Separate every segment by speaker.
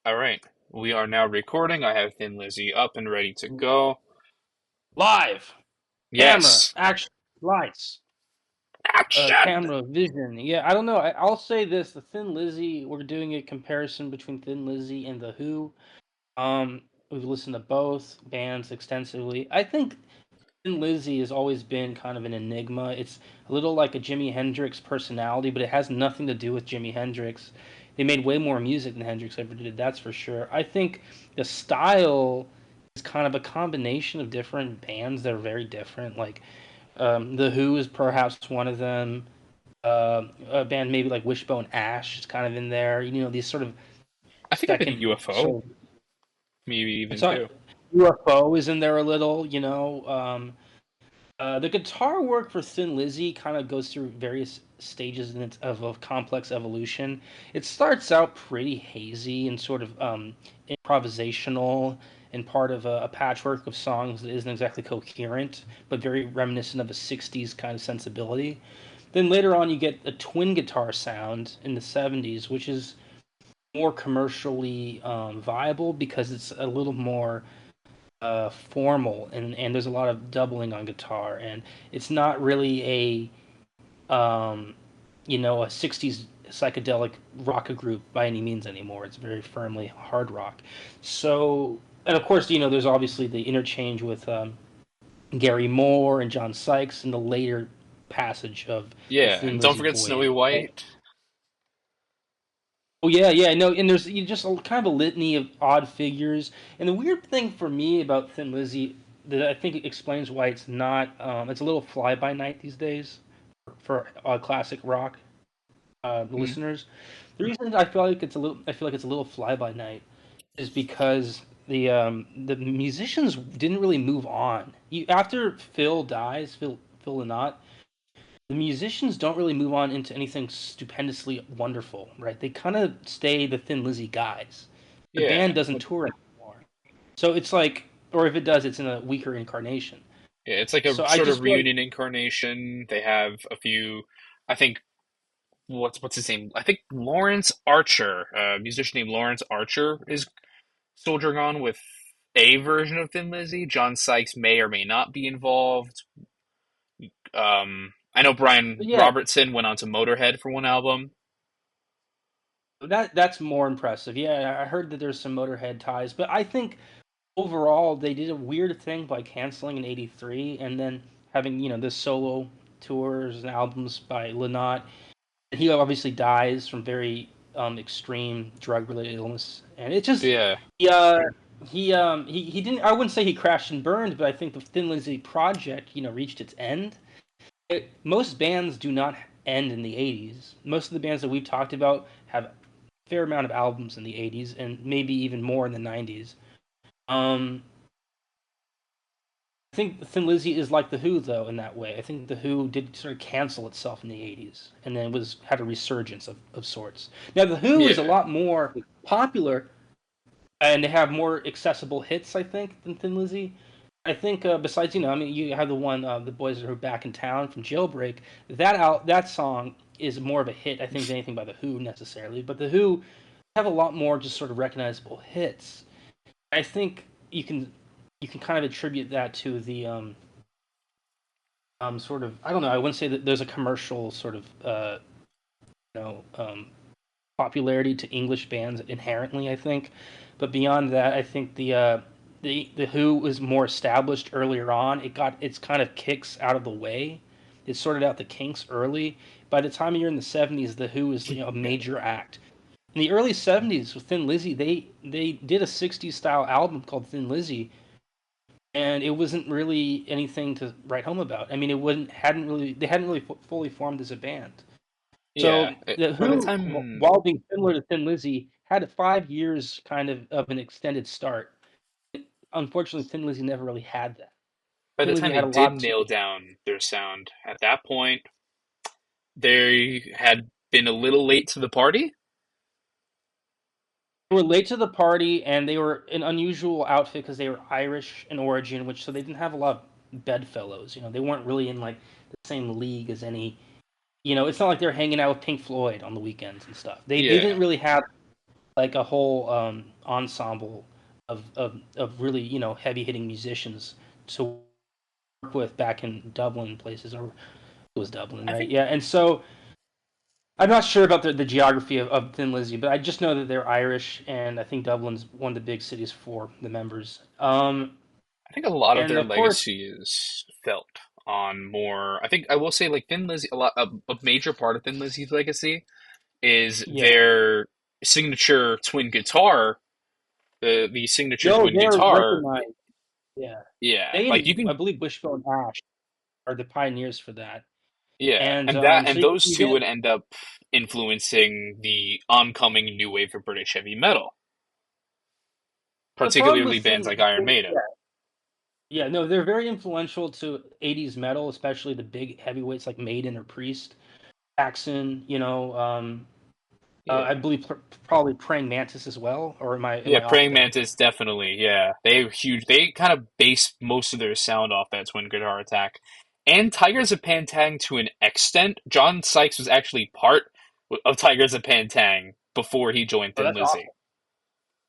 Speaker 1: All right, we are now recording. I have Thin Lizzy up and ready to go.
Speaker 2: Live, camera,
Speaker 1: Yes,
Speaker 2: action, lights,
Speaker 1: action!
Speaker 2: camera, vision. Yeah, I don't know. I'll say this: the Thin Lizzy. We're doing a comparison between Thin Lizzy and the Who. We've listened to both bands extensively. I think Thin Lizzy has always been kind of an enigma. It's a little like a Jimi Hendrix personality, but it has nothing to do with Jimi Hendrix. They made way more music than Hendrix ever did. That's for sure. I think the style is kind of a combination of different bands that are very different. Like the Who is perhaps one of them. A band maybe like Wishbone Ash is kind of in there. You know, these sort of
Speaker 1: I think I've been a
Speaker 2: second
Speaker 1: UFO,
Speaker 2: sort of.
Speaker 1: maybe even
Speaker 2: So
Speaker 1: two.
Speaker 2: UFO is in there a little. The guitar work for Thin Lizzy kind of goes through various stages of complex evolution. It starts out pretty hazy and sort of improvisational and part of a patchwork of songs that isn't exactly coherent, but very reminiscent of a 60s kind of sensibility. Then later on, you get a twin guitar sound in the 70s, which is more commercially viable because it's a little more formal and there's a lot of doubling on guitar, and it's not really a 60s psychedelic rock group by any means anymore. It's very firmly hard rock. So, and of course, there's obviously the interchange with Gary Moore and John Sykes in the later passage of the
Speaker 1: Yeah,
Speaker 2: Thin
Speaker 1: and don't
Speaker 2: Lizzy
Speaker 1: forget Snowy
Speaker 2: voyage.
Speaker 1: White.
Speaker 2: Oh yeah, yeah, no, and there's just a kind of a litany of odd figures. And the weird thing for me about Thin Lizzy that I think explains why it's not, it's a little fly by night these days for classic rock
Speaker 1: Hmm?
Speaker 2: listeners. The reason I feel like it's a little fly by night is because the musicians didn't really move on. After Phil Lynott, the musicians don't really move on into anything stupendously wonderful, right? They kind of stay the Thin Lizzy guys. The
Speaker 1: Yeah,
Speaker 2: band doesn't tour anymore, so it's like, or if it does, it's in a weaker incarnation.
Speaker 1: yeah, it's like a
Speaker 2: So I
Speaker 1: sort of
Speaker 2: just feel like,
Speaker 1: reunion incarnation. They have a few. I think what's his name? I think Lawrence Archer, a musician named Lawrence Archer, is soldiering on with a version of Thin Lizzy. John Sykes may or may not be involved. I know Brian
Speaker 2: yeah,
Speaker 1: Robertson went on to Motorhead for one album.
Speaker 2: that's more impressive. Yeah, I heard that there's some Motorhead ties, but I think overall they did a weird thing by canceling in '83 and then having this solo tours and albums by Lynott. He obviously dies from very extreme drug related illness, and it just
Speaker 1: Yeah,
Speaker 2: he he didn't. I wouldn't say he crashed and burned, but I think the Thin Lizzy project reached its end. Most bands do not end in the '80s. Most of the bands that we've talked about have a fair amount of albums in the '80s and maybe even more in the '90s. Um, I think Thin Lizzy is like the Who though in that way. I think the Who did sort of cancel itself in the '80s and then was had a resurgence of sorts. Now the Who is a
Speaker 1: yeah.
Speaker 2: lot more popular and they have more accessible hits, I think, than Thin Lizzy. I think besides I mean, you have the one the boys are back in town from Jailbreak. That song is more of a hit, I think, than anything by the Who necessarily. But the Who have a lot more just sort of recognizable hits. I think you can kind of attribute that to the sort of, I don't know, I wouldn't say that there's a commercial sort of you know um, popularity to English bands inherently, I think, but beyond that, I think the Who was more established earlier on. It got its kind of kicks out of the way. It sorted out the kinks early. By the time you're in the '70s, the Who is a major act. In the early '70s with Thin Lizzy, they did a '60s style album called Thin Lizzy, and it wasn't really anything to write home about. I mean, it wouldn't hadn't really they hadn't really fully formed as a band.
Speaker 1: Yeah.
Speaker 2: So the
Speaker 1: By the
Speaker 2: Who,
Speaker 1: time
Speaker 2: while being similar to Thin Lizzy, had 5 years of an extended start. Unfortunately, Thin Lizzy never really had that.
Speaker 1: by
Speaker 2: Thin
Speaker 1: the
Speaker 2: Lizzy
Speaker 1: time they
Speaker 2: had a
Speaker 1: did
Speaker 2: lot to.
Speaker 1: nail down their sound, at that point, they had been a little late to the party.
Speaker 2: They were late to the party, and they were an unusual outfit because they were Irish in origin, which so they didn't have a lot of bedfellows. They weren't really in like the same league as any. It's not like they're hanging out with Pink Floyd on the weekends and stuff. They
Speaker 1: Yeah.
Speaker 2: didn't really have. like a whole ensemble of really heavy hitting musicians to work with back in Dublin places, or it was Dublin,
Speaker 1: I
Speaker 2: right?
Speaker 1: think
Speaker 2: Yeah, and so I'm not sure about the geography of Thin Lizzy, but I just know that they're Irish, and I think Dublin's one of the big cities for the members.
Speaker 1: I think a lot of
Speaker 2: And
Speaker 1: their
Speaker 2: of course,
Speaker 1: legacy is felt on more. I think I will say like Thin Lizzy. A major part of Thin Lizzy's legacy is
Speaker 2: yeah,
Speaker 1: their signature twin guitar. The signature
Speaker 2: no,
Speaker 1: twin
Speaker 2: they're
Speaker 1: guitar.
Speaker 2: recognized. Yeah,
Speaker 1: Yeah,
Speaker 2: they
Speaker 1: like you
Speaker 2: and I
Speaker 1: can.
Speaker 2: believe Wishbone Ash are the pioneers for that.
Speaker 1: Yeah,
Speaker 2: And
Speaker 1: and that
Speaker 2: so
Speaker 1: and
Speaker 2: you,
Speaker 1: those
Speaker 2: you
Speaker 1: two
Speaker 2: get
Speaker 1: would end up influencing the oncoming new wave of British heavy metal,
Speaker 2: the problem with
Speaker 1: particularly bands like Iron Maiden.
Speaker 2: yeah, no, they're very influential to 80s metal, especially the big heavyweights like Maiden or Priest, Saxon, I
Speaker 1: Yeah.
Speaker 2: believe probably Praying Mantis as well, or am
Speaker 1: Yeah,
Speaker 2: I off
Speaker 1: Praying
Speaker 2: there?
Speaker 1: Mantis definitely. Yeah, they're huge. They kind of base most of their sound off that twin guitar attack. And Tigers of Pantang to an extent. John Sykes was actually part of Tigers of Pantang before he joined
Speaker 2: Oh,
Speaker 1: Thin
Speaker 2: that's
Speaker 1: Lizzy.
Speaker 2: awesome.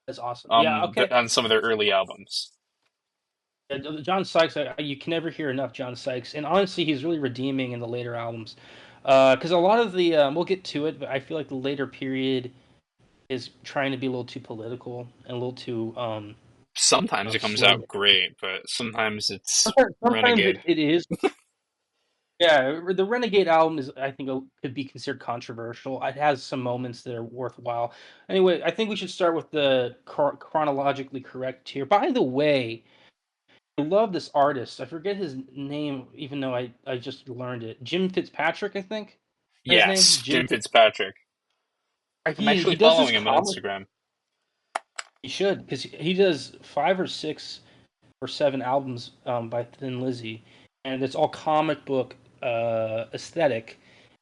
Speaker 2: That's awesome. Yeah, okay.
Speaker 1: On some of their early albums.
Speaker 2: Yeah, John Sykes, you can never hear enough John Sykes, and honestly, he's really redeeming in the later albums. Because a lot of the we'll get to it, but I feel like the later period is trying to be a little too political and a little too
Speaker 1: Sometimes it comes
Speaker 2: slow.
Speaker 1: out great, but sometimes it's
Speaker 2: Sometimes
Speaker 1: renegade.
Speaker 2: it is. Yeah, the Renegade album is, I think, could be considered controversial. It has some moments that are worthwhile. Anyway, I think we should start with the chronologically correct here. By the way, I love this artist. I forget his name, even though I just learned it. Jim Fitzpatrick, I think. His name
Speaker 1: Yes,
Speaker 2: Jim.
Speaker 1: Jim Fitzpatrick. I'm
Speaker 2: He
Speaker 1: actually
Speaker 2: does this
Speaker 1: following him on
Speaker 2: comic.
Speaker 1: Instagram.
Speaker 2: He should, because he does 5 or 6 or 7 albums by Thin Lizzy, and it's all comic book aesthetic,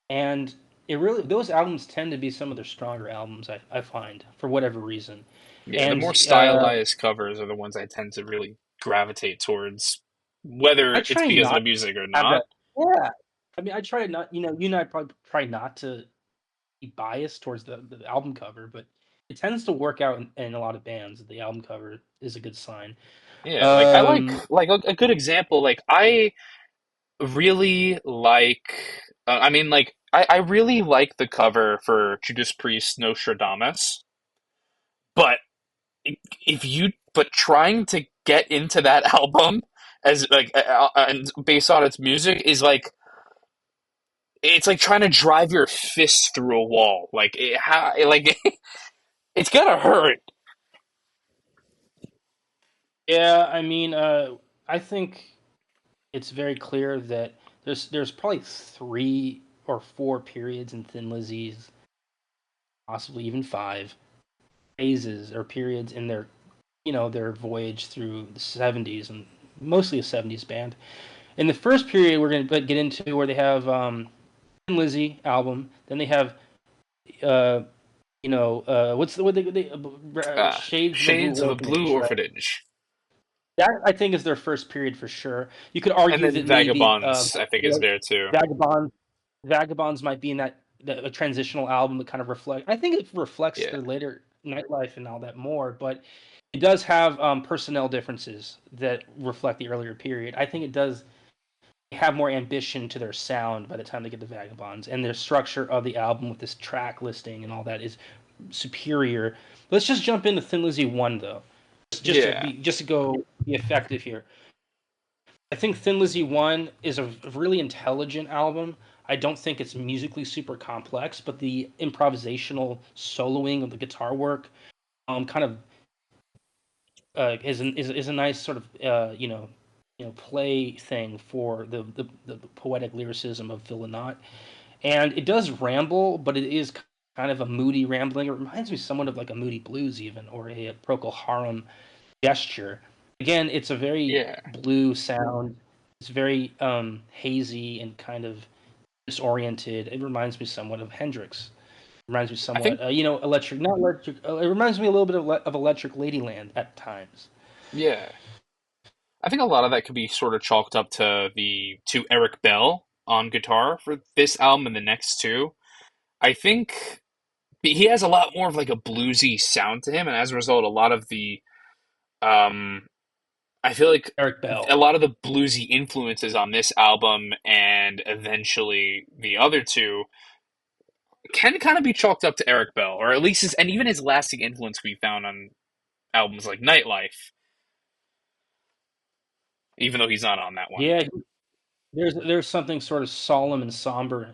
Speaker 2: and it really those albums tend to be some of their stronger albums. I find for whatever reason,
Speaker 1: Yeah, the
Speaker 2: and
Speaker 1: more stylized covers are the ones I tend to really gravitate towards,
Speaker 2: I
Speaker 1: whether it's
Speaker 2: try
Speaker 1: because of
Speaker 2: not
Speaker 1: the music or
Speaker 2: to have
Speaker 1: not.
Speaker 2: that. Yeah, I mean, I try not. You and I probably try not to be biased towards the album cover, but it tends to work out in a lot of bands. The album cover is a good sign.
Speaker 1: Yeah, like I
Speaker 2: Um,
Speaker 1: like a good example. Like I really like. I mean, like I really like the cover for Judas Priest's Nostradamus, but if you but trying to get into that album as like and based on its music is like it's like trying to drive your fist through a wall. Like like it's gonna hurt.
Speaker 2: yeah, I mean, I think it's very clear that there's probably 3 or 4 periods in Thin Lizzy's, possibly even 5 phases or periods in their voyage through the '70s, and mostly a '70s band. In the first period, we're going to get into where they have Thin Lizzy album, then they have uh, what's the what they Shades of a Blue
Speaker 1: Shades of a Blue
Speaker 2: Orphanage, right?
Speaker 1: Orphanage,
Speaker 2: That I think is their first period for sure. You could
Speaker 1: and
Speaker 2: argue
Speaker 1: then
Speaker 2: that maybe
Speaker 1: Vagabonds. I think is there too.
Speaker 2: Vagabond Vagabonds might be in that a transitional album that kind of reflect. I think it reflects
Speaker 1: Yeah,
Speaker 2: their later nightlife and all that more, but it does have personnel differences that reflect the earlier period. I think it does have more ambition to their sound by the time they get to Vagabonds, and their structure of the album with this track listing and all that is superior. Let's just jump into Thin Lizzy 1 though,
Speaker 1: yeah.
Speaker 2: just to go be effective here. I think Thin Lizzy 1 is a really intelligent album. I don't think it's musically super complex, but the improvisational soloing of the guitar work kind of is a nice sort of play thing for the poetic lyricism of Phil Lynott. And it does ramble, but it is kind of a moody rambling. It reminds me somewhat of like a Moody Blues even, or a Procol Harum gesture. Again, it's a very
Speaker 1: Yeah,
Speaker 2: blue sound. It's very hazy and kind of disoriented. It reminds me somewhat of Hendrix. It reminds me
Speaker 1: I think
Speaker 2: somewhat, electric, not electric. It reminds me a little bit of Electric Ladyland at times.
Speaker 1: yeah. I think a lot of that could be sort of chalked up to the to Eric Bell on guitar for this album and the next two. I think he has a lot more of like a bluesy sound to him, and as a result, a lot of the um, I feel like
Speaker 2: Eric
Speaker 1: a
Speaker 2: Bell.
Speaker 1: lot of the bluesy influences on this album and eventually the other two can kind of be chalked up to Eric Bell, or at least and even his lasting influence we found on albums like Nightlife, even though he's not on that one.
Speaker 2: Yeah, there's something sort of solemn and somber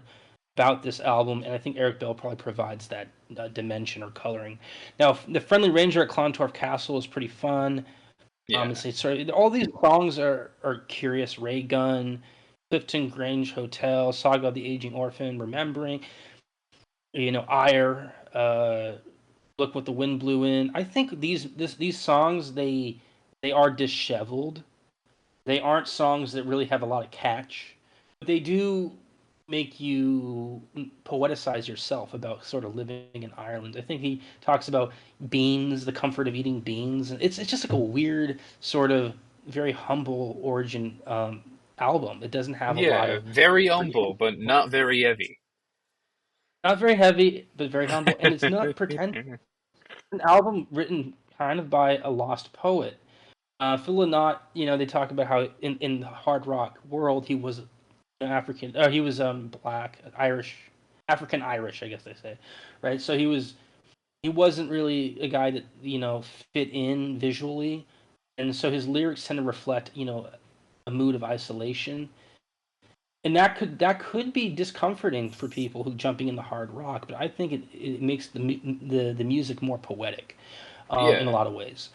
Speaker 2: about this album, and I think Eric Bell probably provides that dimension or coloring. Now, the Friendly Ranger at Clontarf Castle is pretty fun.
Speaker 1: Yeah,
Speaker 2: It's sort of, all these songs are curious. Ray Gun, Clifton Grange Hotel, Saga of the Aging Orphan, Remembering, Ire, Look What the Wind Blew In. I think these songs they are disheveled. They aren't songs that really have a lot of catch, but they do make you poeticize yourself about sort of living in Ireland. I think he talks about beans, the comfort of eating beans, and it's just like a weird sort of very humble origin album. It doesn't have a lot
Speaker 1: yeah,
Speaker 2: of
Speaker 1: very humble, but not very heavy.
Speaker 2: not very heavy, but very humble, and it's not pretend. An album written kind of by a lost poet. Phil Lynott, they talk about how in the hard rock world he was African. He was black, Irish, African Irish, I guess they say, right? So he wasn't really a guy that fit in visually, and so his lyrics tend to reflect a mood of isolation, and that could be discomforting for people who jumping into hard rock. But I think it makes the music more poetic in a
Speaker 1: Yeah,
Speaker 2: lot of ways.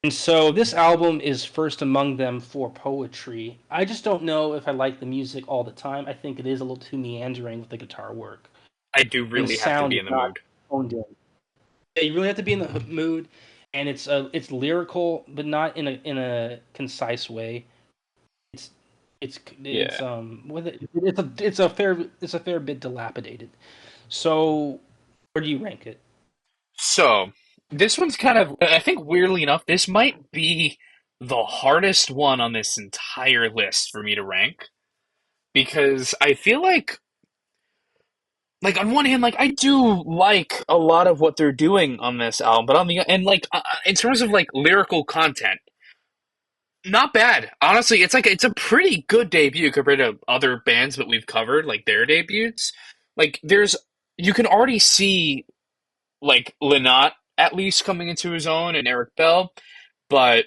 Speaker 2: And so this album is first among them for poetry. I just don't know if I like the music all the time. I think it is a little too meandering with the guitar work,
Speaker 1: I do
Speaker 2: and the
Speaker 1: really have to
Speaker 2: sound
Speaker 1: be
Speaker 2: is
Speaker 1: in the
Speaker 2: not
Speaker 1: mood.
Speaker 2: honed in. Yeah, you really have to be in the mood, and it's lyrical, but not in a concise way. It's it's
Speaker 1: Yeah.
Speaker 2: with it, it's a fair bit dilapidated. So where do you rank it?
Speaker 1: So this one's kind of, I think, weirdly enough, this might be the hardest one on this entire list for me to rank because I feel like on one hand, like I do like a lot of what they're doing on this album, but on the and like in terms of like lyrical content, not bad. Honestly, it's a pretty good debut compared to other bands that we've covered, like their debuts. Like there's you can already see like Lynott at least coming into his own and Eric Bell, but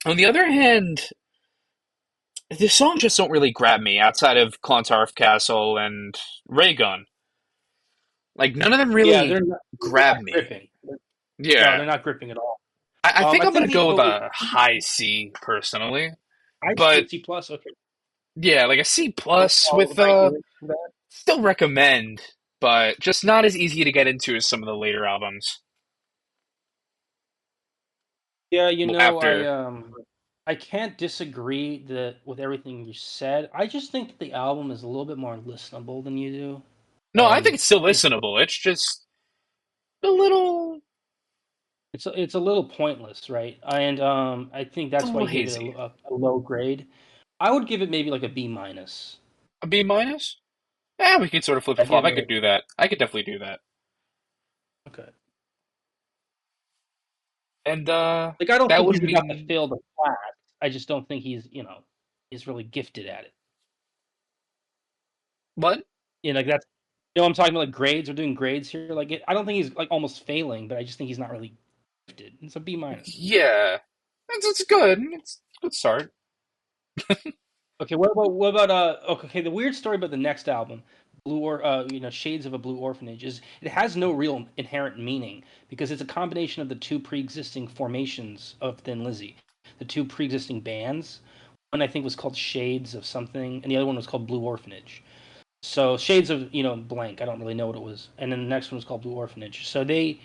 Speaker 1: on the other hand, the songs just don't really grab me outside of Clontarf Castle and Raygun. Like none of them
Speaker 2: Yeah,
Speaker 1: really
Speaker 2: they're
Speaker 1: grab
Speaker 2: not
Speaker 1: me.
Speaker 2: gripping. No,
Speaker 1: Yeah,
Speaker 2: they're not gripping at all.
Speaker 1: I think
Speaker 2: I
Speaker 1: I'm gonna
Speaker 2: think
Speaker 1: go with
Speaker 2: but
Speaker 1: a high C personally,
Speaker 2: I
Speaker 1: but
Speaker 2: see C plus. Okay,
Speaker 1: yeah, like a C
Speaker 2: I'll,
Speaker 1: plus
Speaker 2: I'll
Speaker 1: with
Speaker 2: write you in for that.
Speaker 1: still recommend, but just not as easy to get into as some of the later albums.
Speaker 2: Yeah,
Speaker 1: Well, after
Speaker 2: I can't disagree with everything you said. I just think that the album is a little bit more listenable than you do.
Speaker 1: no, I think
Speaker 2: Um,
Speaker 1: it's still
Speaker 2: it's
Speaker 1: listenable. It's just a little,
Speaker 2: it's a little pointless, right? And I think
Speaker 1: it's a
Speaker 2: that's why
Speaker 1: little
Speaker 2: I gave it
Speaker 1: hazy.
Speaker 2: a low grade. I would give it maybe like a B minus.
Speaker 1: A B minus? Yeah, we could sort of flip
Speaker 2: I
Speaker 1: and flop.
Speaker 2: give
Speaker 1: I
Speaker 2: it.
Speaker 1: could do that. I could definitely do that.
Speaker 2: Okay.
Speaker 1: And
Speaker 2: Like I don't
Speaker 1: that
Speaker 2: think
Speaker 1: would
Speaker 2: he's about to
Speaker 1: mean
Speaker 2: fail the class. I just don't think he's really gifted at it.
Speaker 1: what?
Speaker 2: Like that's I'm talking about like grades. We're doing grades here. Like I don't think he's like almost failing, but I just think he's not really gifted. It's a B minus.
Speaker 1: Yeah, it's good. It's a good start.
Speaker 2: Okay, what about okay, the weird story about the next album, Blue or Shades of a Blue Orphanage is it has no real inherent meaning because it's a combination of the two pre-existing formations of Thin Lizzy, the two pre-existing bands. One I think was called Shades of something, and the other one was called Blue Orphanage. So Shades of blank, I don't really know what it was, and then the next one was called Blue Orphanage. So they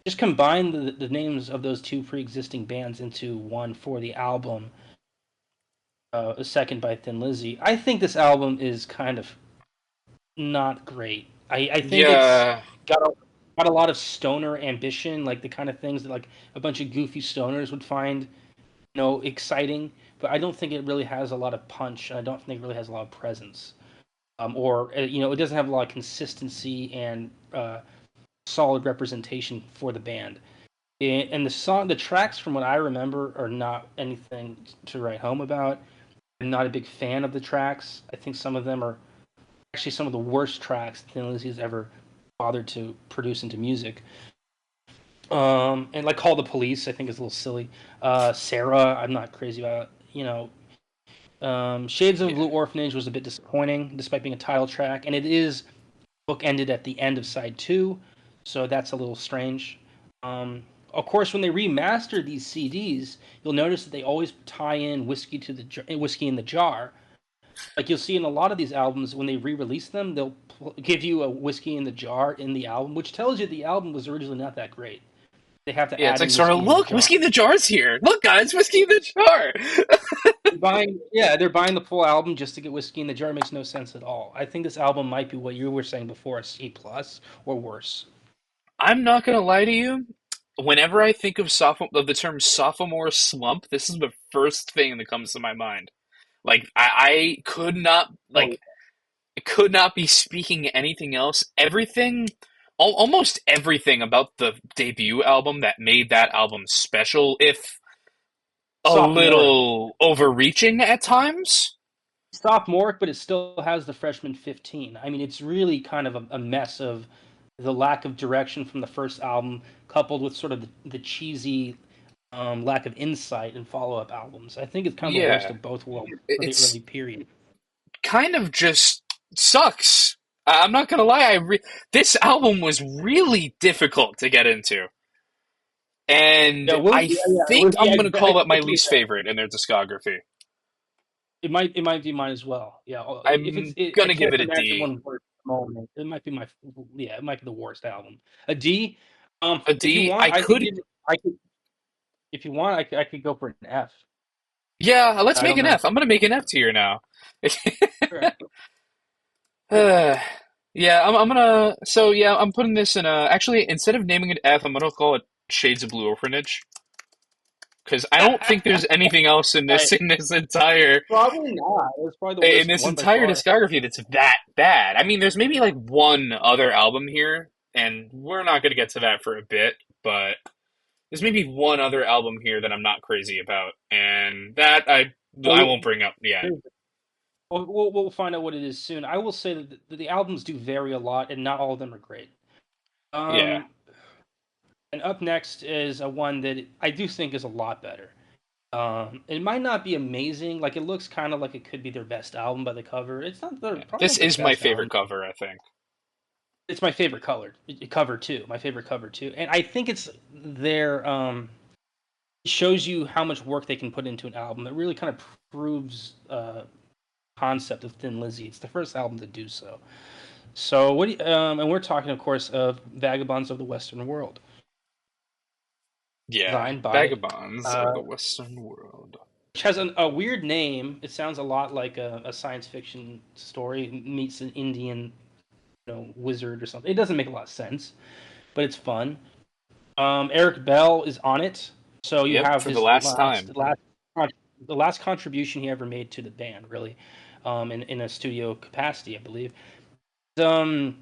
Speaker 2: just combined the names of those two pre-existing bands into one for the album, a second by Thin Lizzy. I think this album is kind of not great. I think it's
Speaker 1: Yeah,
Speaker 2: got a, got a lot of stoner ambition, like the kind of things that like a bunch of goofy stoners would find, exciting. But I don't think it really has a lot of punch. And I don't think it really has a lot of presence. Or it doesn't have a lot of consistency and solid representation for the band. And the tracks, from what I remember, are not anything to write home about. I'm not a big fan of the tracks. I think some of them are actually some of the worst tracks Thin Lizzy has ever bothered to produce into music. And like Call the Police, I think is a little silly. Sarah, I'm not crazy about. Shades of
Speaker 1: Yeah.
Speaker 2: Blue Orphanage was a bit disappointing, despite being a title track, and it is book ended at the end of side two, so that's a little strange. Of course, when they remaster these CDs, you'll notice that they always tie in whiskey in the jar. Like you'll see in a lot of these albums, when they re-release them, they'll give you a whiskey in the jar in the album, which tells you the album was originally not that great. They have to
Speaker 1: Yeah, it's
Speaker 2: add
Speaker 1: like
Speaker 2: in
Speaker 1: sort of
Speaker 2: whiskey in the
Speaker 1: look,
Speaker 2: jar.
Speaker 1: whiskey in the jar's here. Look, guys, whiskey in the jar.
Speaker 2: They're buying the full album just to get whiskey in the jar. It makes no sense at all. I think this album might be what you were saying before, a C plus or worse.
Speaker 1: I'm not gonna lie to you. Whenever I think of the term sophomore slump, this is the first thing that comes to my mind. Like I could not
Speaker 2: Oh,
Speaker 1: could not be speaking anything else. Almost everything about the debut album that made that album special, if a
Speaker 2: sophomoric.
Speaker 1: little overreaching at times.
Speaker 2: Sophomoric, but it still has the freshman 15. I mean, it's really kind of a mess of the lack of direction from the first album, coupled with sort of the cheesy lack of insight in follow up albums. I think it's kind of the worst
Speaker 1: Yeah,
Speaker 2: of both worlds for the
Speaker 1: it's
Speaker 2: early period.
Speaker 1: kind of just sucks. I'm not gonna lie. This album was really difficult to get into,
Speaker 2: Yeah,
Speaker 1: and
Speaker 2: well,
Speaker 1: I
Speaker 2: yeah.
Speaker 1: think I'm gonna call that my
Speaker 2: Especially
Speaker 1: least favorite in their discography.
Speaker 2: it might be mine as well. Yeah,
Speaker 1: I'm
Speaker 2: I
Speaker 1: gonna give
Speaker 2: can't
Speaker 1: it a
Speaker 2: imagine
Speaker 1: D.
Speaker 2: one worse at the moment. It might be my yeah, it might be the worst album. A D.
Speaker 1: A
Speaker 2: If you
Speaker 1: D.
Speaker 2: want,
Speaker 1: I could.
Speaker 2: I could if you want, I could go for an F.
Speaker 1: Yeah, let's
Speaker 2: I
Speaker 1: make
Speaker 2: don't
Speaker 1: an
Speaker 2: know.
Speaker 1: F. I'm gonna make an F tier now.
Speaker 2: Sure.
Speaker 1: Yeah, I'm gonna. So yeah, I'm putting this in a. Actually, instead of naming it F, I'm gonna call it Shades of Blue Orphanage because I don't think there's anything else in
Speaker 2: Right.
Speaker 1: this entire
Speaker 2: Probably not. It was probably the worst one by far.
Speaker 1: discography that's that bad. I mean, there's maybe like one other album here, and we're not gonna get to that for a bit, but there's maybe one other album here that I'm not crazy about, and that I
Speaker 2: Oh,
Speaker 1: won't bring up yet.
Speaker 2: we'll find out what it is soon. I will say that the albums do vary a lot, and not all of them are great.
Speaker 1: Yeah,
Speaker 2: Um, and up next is a one that I do think is a lot better. It might not be amazing. Like it looks kind of like it could be their best album by the cover. It's not their
Speaker 1: yeah.
Speaker 2: probably
Speaker 1: This
Speaker 2: not their
Speaker 1: is my
Speaker 2: best
Speaker 1: favorite
Speaker 2: album.
Speaker 1: cover, I think.
Speaker 2: It's my favorite cover too. My favorite cover too, and I think it's their it shows you how much work they can put into an album. It really kind of proves concept of Thin Lizzy. It's the first album to do so. So and we're talking, of course, of Vagabonds of the Western World,
Speaker 1: Yeah,
Speaker 2: designed by
Speaker 1: Vagabonds of
Speaker 2: uh,
Speaker 1: the Western World.
Speaker 2: which has a weird name. It sounds a lot like a science fiction story meets an Indian, wizard or something. It doesn't make a lot of sense, but it's fun. Eric Bell is on it, so you
Speaker 1: Yep,
Speaker 2: have
Speaker 1: for the
Speaker 2: his
Speaker 1: last time.
Speaker 2: the last contribution he ever made to the band, really, in a studio capacity, I believe. Um,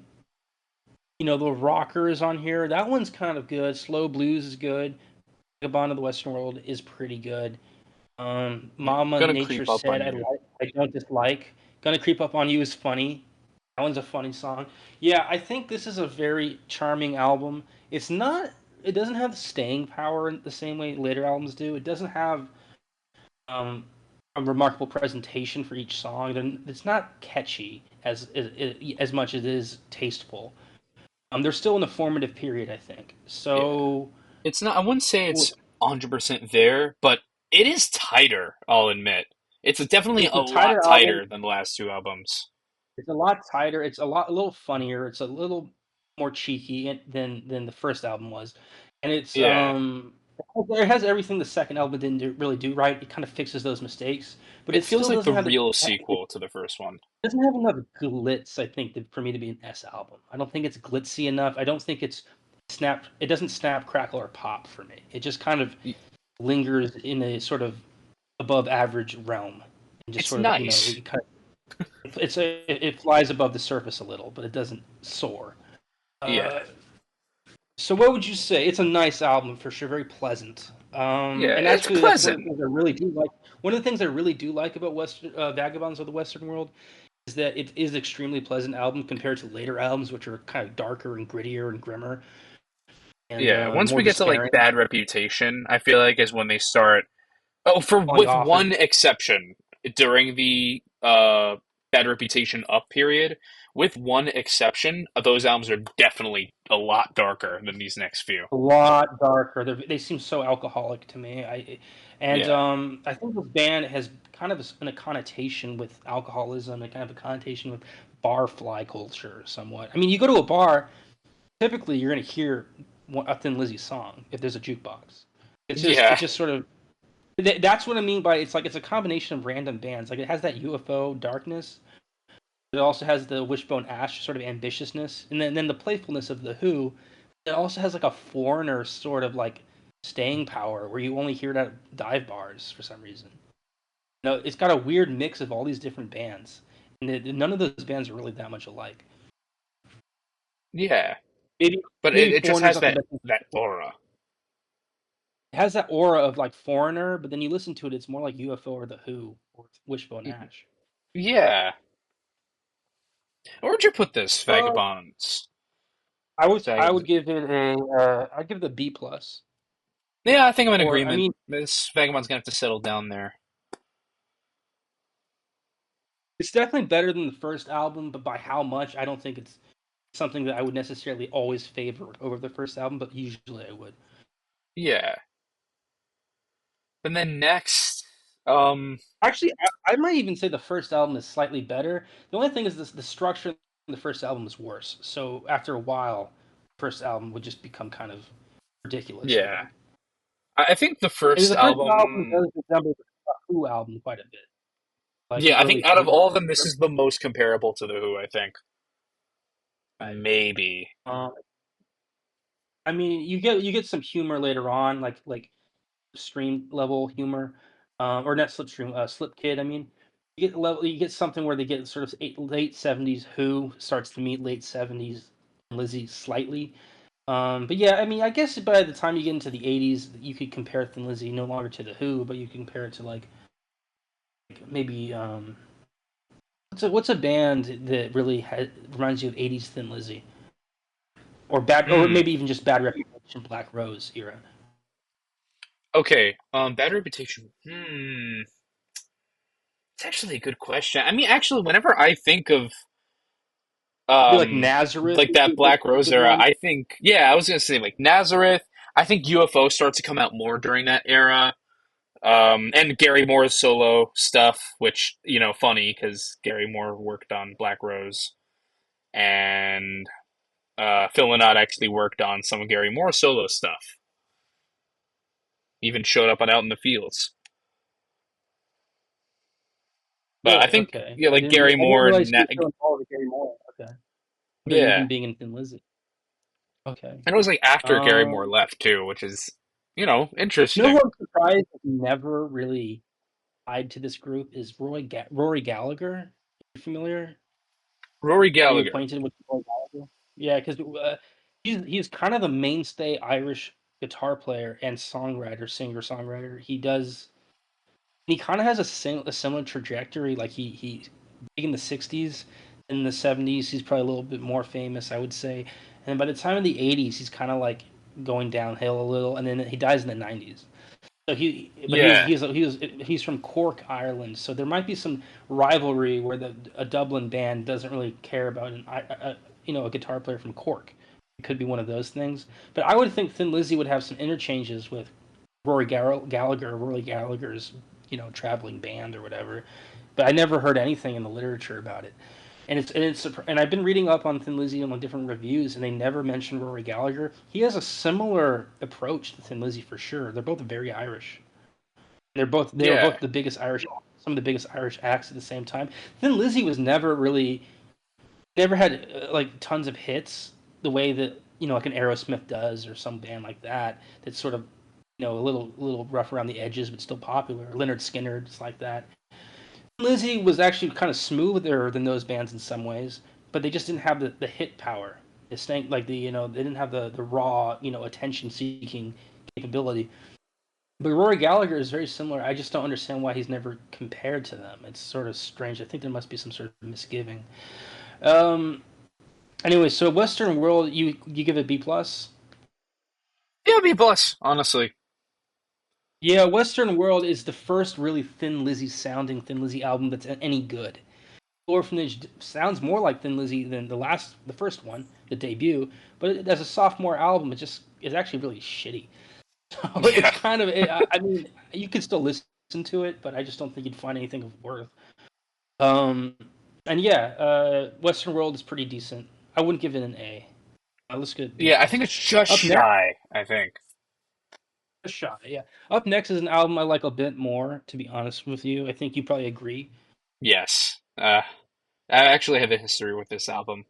Speaker 2: the rocker is on here. That one's kind of good. Slow blues is good. Vagabond of the Western World is pretty good.
Speaker 1: Yeah,
Speaker 2: Mama
Speaker 1: gonna
Speaker 2: Nature
Speaker 1: creep up
Speaker 2: said
Speaker 1: on
Speaker 2: I
Speaker 1: you.
Speaker 2: like, I don't dislike. Gonna creep up on you is funny. That one's a funny song. Yeah, I think this is a very charming album. It's not. It doesn't have staying power in the same way later albums do. It doesn't have um, a remarkable presentation for each song. It's not catchy as much as it is tasteful. They're still in a formative period, I think.
Speaker 1: Yeah,
Speaker 2: So
Speaker 1: it's not. I wouldn't say it's 100% there, but it is tighter. I'll admit, it's definitely
Speaker 2: it's
Speaker 1: a
Speaker 2: a
Speaker 1: lot
Speaker 2: tighter album.
Speaker 1: tighter than the last two albums.
Speaker 2: It's a lot tighter. It's a little funnier. It's a little more cheeky than the first album was, and
Speaker 1: Yeah,
Speaker 2: it has everything the second album didn't really do right. It kind of fixes those mistakes, but
Speaker 1: it
Speaker 2: it
Speaker 1: feels
Speaker 2: still
Speaker 1: like the
Speaker 2: doesn't have
Speaker 1: real
Speaker 2: it
Speaker 1: sequel to the first one.
Speaker 2: doesn't have enough glitz. I think for me to be an S album. I don't think it's glitzy enough. I don't think it's snap. It doesn't snap, crackle, or pop for me. It just kind of
Speaker 1: Y-
Speaker 2: lingers in a sort of above average realm, and just
Speaker 1: It's
Speaker 2: sort of
Speaker 1: nice.
Speaker 2: it kind it flies above the surface a little, but it doesn't soar.
Speaker 1: Yeah,
Speaker 2: Uh, So what would you say? It's a nice album for sure, very pleasant.
Speaker 1: Yeah,
Speaker 2: And
Speaker 1: it's
Speaker 2: actually, that's one of the
Speaker 1: pleasant.
Speaker 2: things I really do like. One of the things I really do like about Western Vagabonds of the Western World is that it is extremely pleasant album compared to later albums, which are kind of darker and grittier and grimmer and
Speaker 1: Yeah, once
Speaker 2: more
Speaker 1: we get to like
Speaker 2: despairing,
Speaker 1: Bad Reputation, I feel like is when they start. Oh, for
Speaker 2: falling
Speaker 1: with
Speaker 2: off. And
Speaker 1: one exception, during the Bad Reputation up period, with one exception, those albums are definitely a lot darker than these next few.
Speaker 2: a lot darker. They seem so alcoholic to me.
Speaker 1: Yeah,
Speaker 2: I think this band has kind of a connotation with alcoholism and kind of a connotation with barfly culture somewhat. I mean, you go to a bar, typically you're going to hear a Thin Lizzy song if there's a jukebox.
Speaker 1: yeah,
Speaker 2: It's just sort of that's what I mean by it's like it's a combination of random bands. Like it has that UFO darkness. It also has the Wishbone Ash sort of ambitiousness, and then the playfulness of the Who. It also has like a foreigner sort of like staying power where you only hear it at dive bars for some reason. You know, it's got a weird mix of all these different bands, and none of those bands are really that much alike.
Speaker 1: yeah.
Speaker 2: Maybe
Speaker 1: But
Speaker 2: maybe
Speaker 1: it just
Speaker 2: Foreigner's
Speaker 1: has
Speaker 2: not the
Speaker 1: that
Speaker 2: best.
Speaker 1: that aura.
Speaker 2: It has that aura of like Foreigner, but then you listen to it, it's more like UFO or the Who or Wishbone Ash.
Speaker 1: Yeah. Where'd you put this,
Speaker 2: Uh,
Speaker 1: Vagabonds?
Speaker 2: I
Speaker 1: Vagabonds.
Speaker 2: would give it a I'd give it a B plus.
Speaker 1: Yeah, I think I'm in
Speaker 2: Or I
Speaker 1: agreement.
Speaker 2: mean,
Speaker 1: This Vagabond's gonna have to settle down there.
Speaker 2: it's definitely better than the first album, but by how much, I don't think it's something that I would necessarily always favor over the first album, but usually I would.
Speaker 1: Yeah. And then next, um,
Speaker 2: Actually, I might even say the first album is slightly better. The only thing is this, the structure in the first album is worse. So after a while, the first album would just become kind of ridiculous, I
Speaker 1: yeah.
Speaker 2: think.
Speaker 1: I think the
Speaker 2: And
Speaker 1: first
Speaker 2: the first album
Speaker 1: album.
Speaker 2: does resemble the Who album quite a bit, like
Speaker 1: Yeah,
Speaker 2: the
Speaker 1: I
Speaker 2: early
Speaker 1: think out of
Speaker 2: first.
Speaker 1: all of them, this is the most comparable to the Who. I think
Speaker 2: Right.
Speaker 1: maybe.
Speaker 2: Um, I mean, you get some humor later on, like stream level humor, or not slipstream, slip kid. I mean, you get something where they get sort of late '70s Who starts to meet late '70s Lizzie slightly. But yeah, I mean, I guess by the time you get into the '80s, you could compare Thin Lizzy no longer to the Who, but you can compare it to like maybe what's a band that really reminds you of '80s Thin Lizzy or bad or
Speaker 1: Hmm.
Speaker 2: maybe even just Bad Reputation, Black Rose era.
Speaker 1: Okay. Bad Reputation. It's actually a good question. I mean, actually, whenever I think of
Speaker 2: Maybe like
Speaker 1: um
Speaker 2: Nazareth
Speaker 1: like
Speaker 2: would be
Speaker 1: that Black
Speaker 2: a
Speaker 1: Rose
Speaker 2: good
Speaker 1: era,
Speaker 2: one.
Speaker 1: I think yeah, I was gonna say like Nazareth. I think UFO starts to come out more during that era. And Gary Moore's solo stuff, which funny because Gary Moore worked on Black Rose, and Phil Lynott actually worked on some of Gary Moore's solo stuff. Even showed up on Out in the Fields. But I
Speaker 2: Really?
Speaker 1: think
Speaker 2: Okay.
Speaker 1: yeah, like Gary
Speaker 2: I didn't
Speaker 1: Moore,
Speaker 2: realize he was so involved with Gary Moore. Okay. Than
Speaker 1: yeah,
Speaker 2: even being in Thin Lizzy. Okay.
Speaker 1: and it was like after Gary Moore
Speaker 2: Um,
Speaker 1: left too, which is
Speaker 2: you know who
Speaker 1: interesting.
Speaker 2: I'm surprised is never really tied to this group is Rory Gallagher. Are you familiar?
Speaker 1: Rory
Speaker 2: Are you
Speaker 1: Gallagher.
Speaker 2: acquainted with Rory Gallagher? Yeah, because he's kind of the mainstay Irish guitar player and songwriter, singer songwriter. He kind of has a similar trajectory. Like he big in the '60s, in the '70s, he's probably a little bit more famous, I would say. And by the time of the '80s, he's kind of like going downhill a little, and then he dies in the '90s. So but
Speaker 1: Yeah,
Speaker 2: he's from Cork, Ireland. So there might be some rivalry where a Dublin band doesn't really care about a guitar player from Cork. It could be one of those things. But I would think Thin Lizzy would have some interchanges with Rory Gallagher's traveling band or whatever. But I never heard anything in the literature about it. And I've been reading up on Thin Lizzy and on different reviews, and they never mention Rory Gallagher. He has a similar approach to Thin Lizzy for sure. They're both very Irish. They were
Speaker 1: yeah,
Speaker 2: both some of the biggest Irish acts at the same time. Thin Lizzy was never had like tons of hits the way that like an Aerosmith does or some band like that. That's sort of a little rough around the edges but still popular. Leonard Skinner, just like that. Lizzy was actually kind of smoother than those bands in some ways, but they just didn't have the hit power. distinct, like they didn't have the raw attention seeking capability. But Rory Gallagher is very similar. I just don't understand why he's never compared to them. It's sort of strange. I think there must be some sort of misgiving. Um. Anyway, so Western World, you give it B plus.
Speaker 1: Yeah, B plus, honestly.
Speaker 2: Yeah, Western World is the first really Thin Lizzy sounding Thin Lizzy album that's any good. Orphanage sounds more like Thin Lizzy than the first one, the debut. But as a sophomore album, it just is actually really shitty. So it's
Speaker 1: Yeah.
Speaker 2: kind of, I mean, you could still listen to it, but I just don't think you'd find anything of worth. Um, and yeah, Western World is pretty decent. I wouldn't give it an A. Let's get B
Speaker 1: Yeah, I think
Speaker 2: plus.
Speaker 1: it's just
Speaker 2: Up next,
Speaker 1: shy, I think.
Speaker 2: a shot. Yeah. Up next is an album I like a bit more. To be honest with you, I think you probably agree.
Speaker 1: Yes. I actually have a history with this album.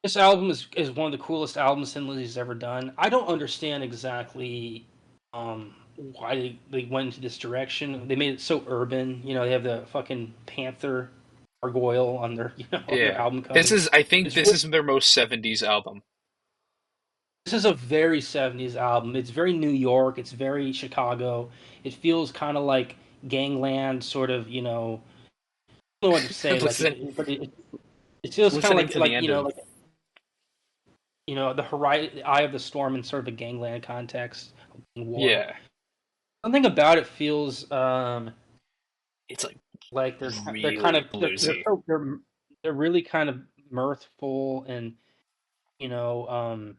Speaker 2: This album is one of the coolest albums Thin Lizzy's ever done. I don't understand exactly why they went into this direction. They made it so urban. They have the fucking panther gargoyle on their on their
Speaker 1: Yeah.
Speaker 2: album cover.
Speaker 1: I think
Speaker 2: It's
Speaker 1: this
Speaker 2: real,
Speaker 1: is their most 70s album.
Speaker 2: this is a very 70s album. It's very New York. It's very Chicago. It feels kind of like Gangland, sort of. I don't know what to say. Like,
Speaker 1: Listen,
Speaker 2: but it feels kind of
Speaker 1: listening to the end of
Speaker 2: the horizon, the eye of the storm in sort of a gangland context, war.
Speaker 1: yeah,
Speaker 2: Something about it feels
Speaker 1: it's like
Speaker 2: like they're kind of
Speaker 1: really bluesy.
Speaker 2: they're really kind of mirthful and you know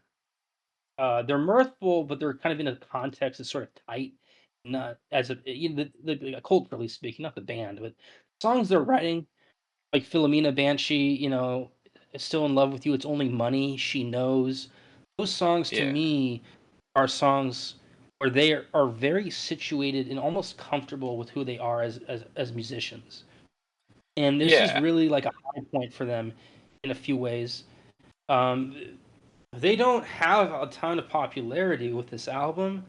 Speaker 2: they're mirthful, but they're kind of in a context that's sort of tight, not as a culturally speaking, not the band, but songs they're writing like Philomena Banshee, is still in love with you. It's only money she knows. Those songs to
Speaker 1: Yeah.
Speaker 2: me are songs where they are very situated and almost comfortable with who they are as musicians. And this is
Speaker 1: Yeah.
Speaker 2: really like a high point for them in a few ways. Um, they don't have a ton of popularity with this album,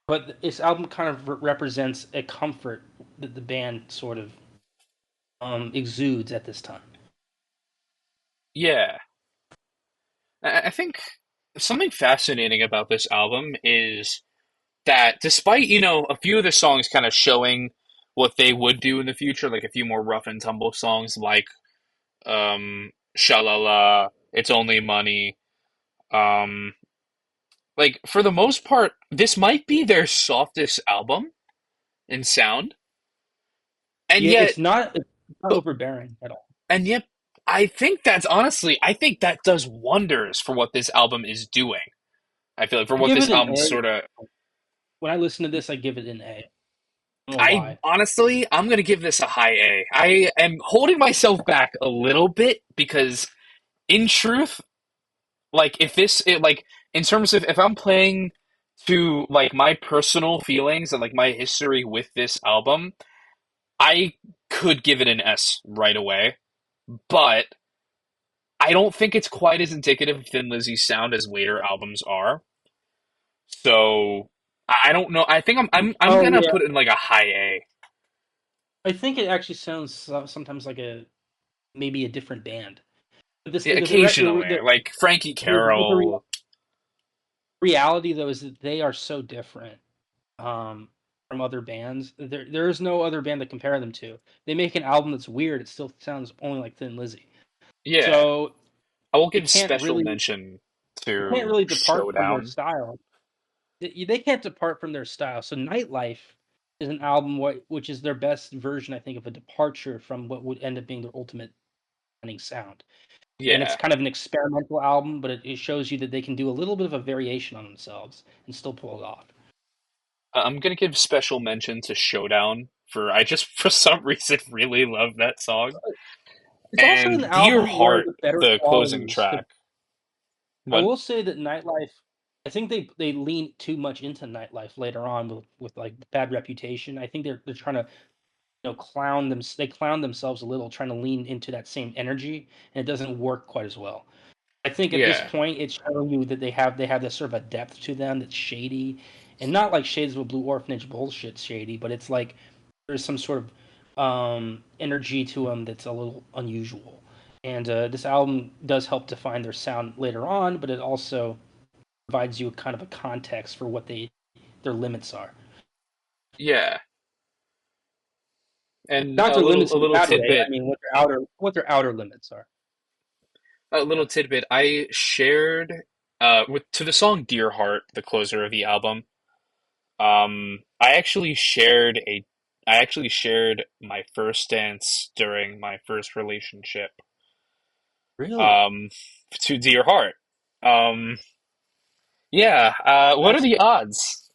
Speaker 2: but this album kind of represents a comfort that the band sort of exudes at this time.
Speaker 1: Yeah. I think something fascinating about this album is that despite, a few of the songs kind of showing what they would do in the future, like a few more rough and tumble songs like Shalala, It's Only Money, um like for the most part, this might be their softest album in sound. And
Speaker 2: Yeah,
Speaker 1: yet
Speaker 2: it's not
Speaker 1: but
Speaker 2: overbearing at all.
Speaker 1: and yet I think that does wonders for what this album is doing. I feel like for
Speaker 2: I
Speaker 1: what
Speaker 2: give
Speaker 1: this
Speaker 2: it an
Speaker 1: album
Speaker 2: A.
Speaker 1: sort of
Speaker 2: When I listen to this, I give it an A. I don't know
Speaker 1: I
Speaker 2: why.
Speaker 1: honestly, I'm gonna give this a high A. I am holding myself back a little bit because, in truth, like like in terms of if I'm playing to like my personal feelings and like my history with this album, I could give it an S right away. But I don't think it's quite as indicative of Thin Lizzy's sound as later albums are. So I don't know. I think I'm
Speaker 2: Oh
Speaker 1: gonna
Speaker 2: yeah,
Speaker 1: put it in like a high A.
Speaker 2: I think it actually sounds sometimes like a maybe a different band. But this
Speaker 1: Yeah,
Speaker 2: the
Speaker 1: occasionally, like Frankie
Speaker 2: the
Speaker 1: Carroll.
Speaker 2: reality though is that they are so different from other bands. There is no other band to compare them to. They make an album that's weird. It still sounds only like Thin Lizzy.
Speaker 1: Yeah,
Speaker 2: So
Speaker 1: I will
Speaker 2: they
Speaker 1: give
Speaker 2: can't
Speaker 1: special
Speaker 2: really
Speaker 1: mention
Speaker 2: they can't
Speaker 1: to
Speaker 2: really depart from their
Speaker 1: Showdown.
Speaker 2: style. They can't depart from their style. So Nightlife is an album which is their best version, I think, of a departure from what would end up being their ultimate running sound. And it's
Speaker 1: Yeah,
Speaker 2: kind of an experimental album, but it shows you that they can do a little bit of a variation on themselves and still pull it off.
Speaker 1: I'm gonna give special mention to Showdown for I just for some reason really love that song.
Speaker 2: It's also an
Speaker 1: And Dear
Speaker 2: album where
Speaker 1: Heart,
Speaker 2: the better
Speaker 1: the closing
Speaker 2: qualities.
Speaker 1: track.
Speaker 2: I
Speaker 1: What?
Speaker 2: will say that Nightlife. I think they lean too much into Nightlife later on with like bad reputation. I think they're trying to clown them. They clown themselves a little, trying to lean into that same energy, and it doesn't work quite as well. I think at this
Speaker 1: Yeah,
Speaker 2: point, it's showing you that they have this sort of a depth to them that's shady, and not like Shades of a Blue Orphanage bullshit shady, but it's like there's some sort of energy to them that's a little unusual, And this album does help define their sound later on, but it also provides you kind of a context for what their limits are.
Speaker 1: Yeah, and
Speaker 2: Not their limits
Speaker 1: a
Speaker 2: in a
Speaker 1: little
Speaker 2: bad way. I
Speaker 1: tidbit,
Speaker 2: mean, what their outer limits are.
Speaker 1: a
Speaker 2: Yeah.
Speaker 1: little tidbit. I shared with to the song "Dear Heart," the closer of the album. I actually shared a I actually shared my first dance during my first relationship.
Speaker 2: Really?
Speaker 1: Um, to Dear Heart. Um, yeah. What are
Speaker 2: That's
Speaker 1: the odds?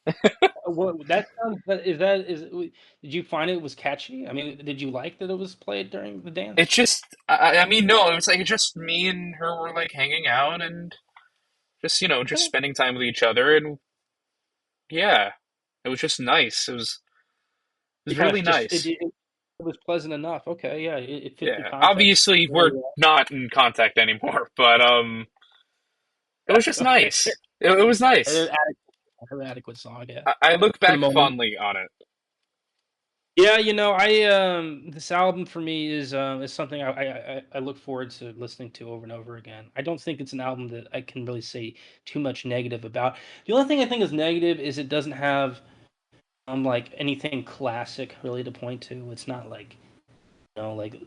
Speaker 2: what that sounds. Is that is? Did you find it was catchy? I mean, did you like that it was played during the
Speaker 1: It's
Speaker 2: dance?
Speaker 1: just, I mean, no, it was like just me and her were like hanging out and just, just
Speaker 2: Okay.
Speaker 1: spending time with each other. And yeah, it was just nice. It was
Speaker 2: It kind
Speaker 1: really
Speaker 2: of just
Speaker 1: nice.
Speaker 2: it was pleasant enough. Okay, yeah, it fit the
Speaker 1: Yeah.
Speaker 2: context
Speaker 1: Obviously,
Speaker 2: very
Speaker 1: we're
Speaker 2: well.
Speaker 1: not in contact anymore, but it was just
Speaker 2: Okay,
Speaker 1: nice. It was nice.
Speaker 2: an adequate song, yeah,
Speaker 1: I look
Speaker 2: for the
Speaker 1: back
Speaker 2: moment.
Speaker 1: fondly on it.
Speaker 2: Yeah, I this album for me is something I look forward to listening to over and over again. I don't think it's an album that I can really say too much negative about. The only thing I think is negative is it doesn't have like anything classic really to point to. It's not like like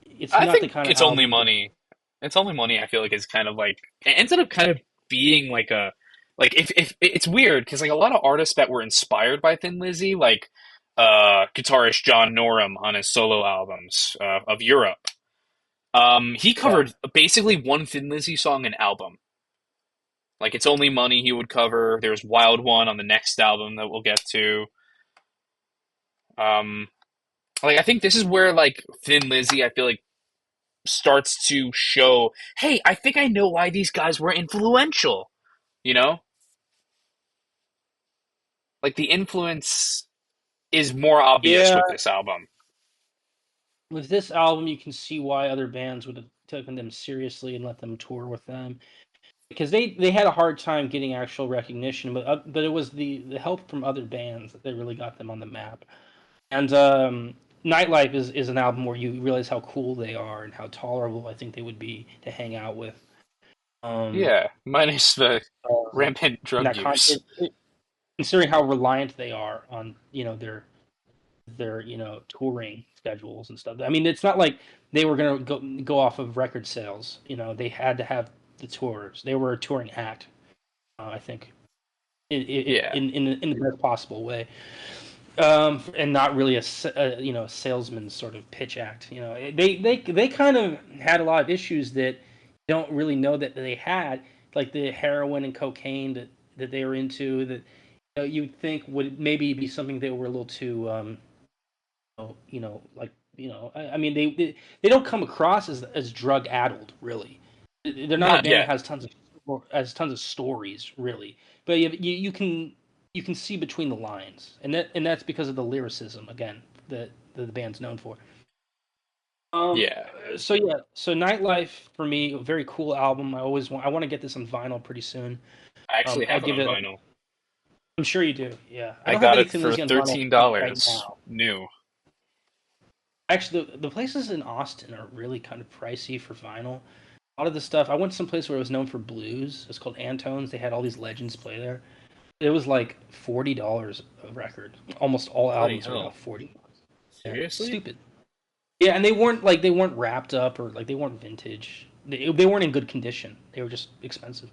Speaker 2: it's
Speaker 1: I
Speaker 2: not the
Speaker 1: think
Speaker 2: kind of
Speaker 1: it's only
Speaker 2: album.
Speaker 1: money. It's only money. I feel like is kind of like it ended up kind of being like a like if it's weird because like a lot of artists that were inspired by Thin Lizzy, like guitarist John Norum on his solo albums of Europe, he
Speaker 2: Yeah.
Speaker 1: covered basically one Thin Lizzy song an album. Like it's only money he would cover. There's Wild One on the next album that we'll get to. Um, like I think this is where like Thin Lizzy, I feel like starts to show, hey, I think I know why these guys were influential. You know, like the influence is more obvious
Speaker 2: Yeah,
Speaker 1: with this album.
Speaker 2: with this album, you can see why other bands would have taken them seriously and let them tour with them because they had a hard time getting actual recognition, but it was the help from other bands that they really got them on the map. And Nightlife is an album where you realize how cool they are and how tolerable I think they would be to hang out with. Um,
Speaker 1: Yeah, minus the rampant
Speaker 2: in
Speaker 1: drug
Speaker 2: that
Speaker 1: use.
Speaker 2: considering how reliant they are on their touring schedules and stuff. I mean, it's not like they were gonna go off of record sales. They had to have the tours. They were a touring act, I think,
Speaker 1: Yeah,
Speaker 2: in the best possible way, and not really a salesman sort of pitch act. They kind of had a lot of issues that don't really know that they had, like the heroin and cocaine that they were into that you'd think would maybe be something they were a little too like I mean they don't come across as drug addled really. They're not a
Speaker 1: not
Speaker 2: band that
Speaker 1: yet.
Speaker 2: has tons of stories really, but you can see between the lines, and that's because of the lyricism again that the band's known for. Um,
Speaker 1: Yeah,
Speaker 2: so Nightlife for me, a very cool album. I want to get this on vinyl pretty soon.
Speaker 1: I actually
Speaker 2: I'll
Speaker 1: have it
Speaker 2: give
Speaker 1: on
Speaker 2: it.
Speaker 1: vinyl.
Speaker 2: I'm sure you do. Yeah, I
Speaker 1: I
Speaker 2: don't have
Speaker 1: got it
Speaker 2: anything
Speaker 1: for
Speaker 2: Lizzy on vinyl right
Speaker 1: $13
Speaker 2: now.
Speaker 1: new.
Speaker 2: Actually, the places in Austin are really kind of pricey for vinyl. A lot of the stuff I went to some place where it was known for blues. It's called Antone's. They had all these legends play there. It was like $40 a record. Almost all
Speaker 1: Bloody
Speaker 2: albums were
Speaker 1: hell!
Speaker 2: about 40. Yeah,
Speaker 1: Seriously?
Speaker 2: stupid. Yeah, and they weren't wrapped up or like they weren't vintage. They weren't in good condition. They were just expensive.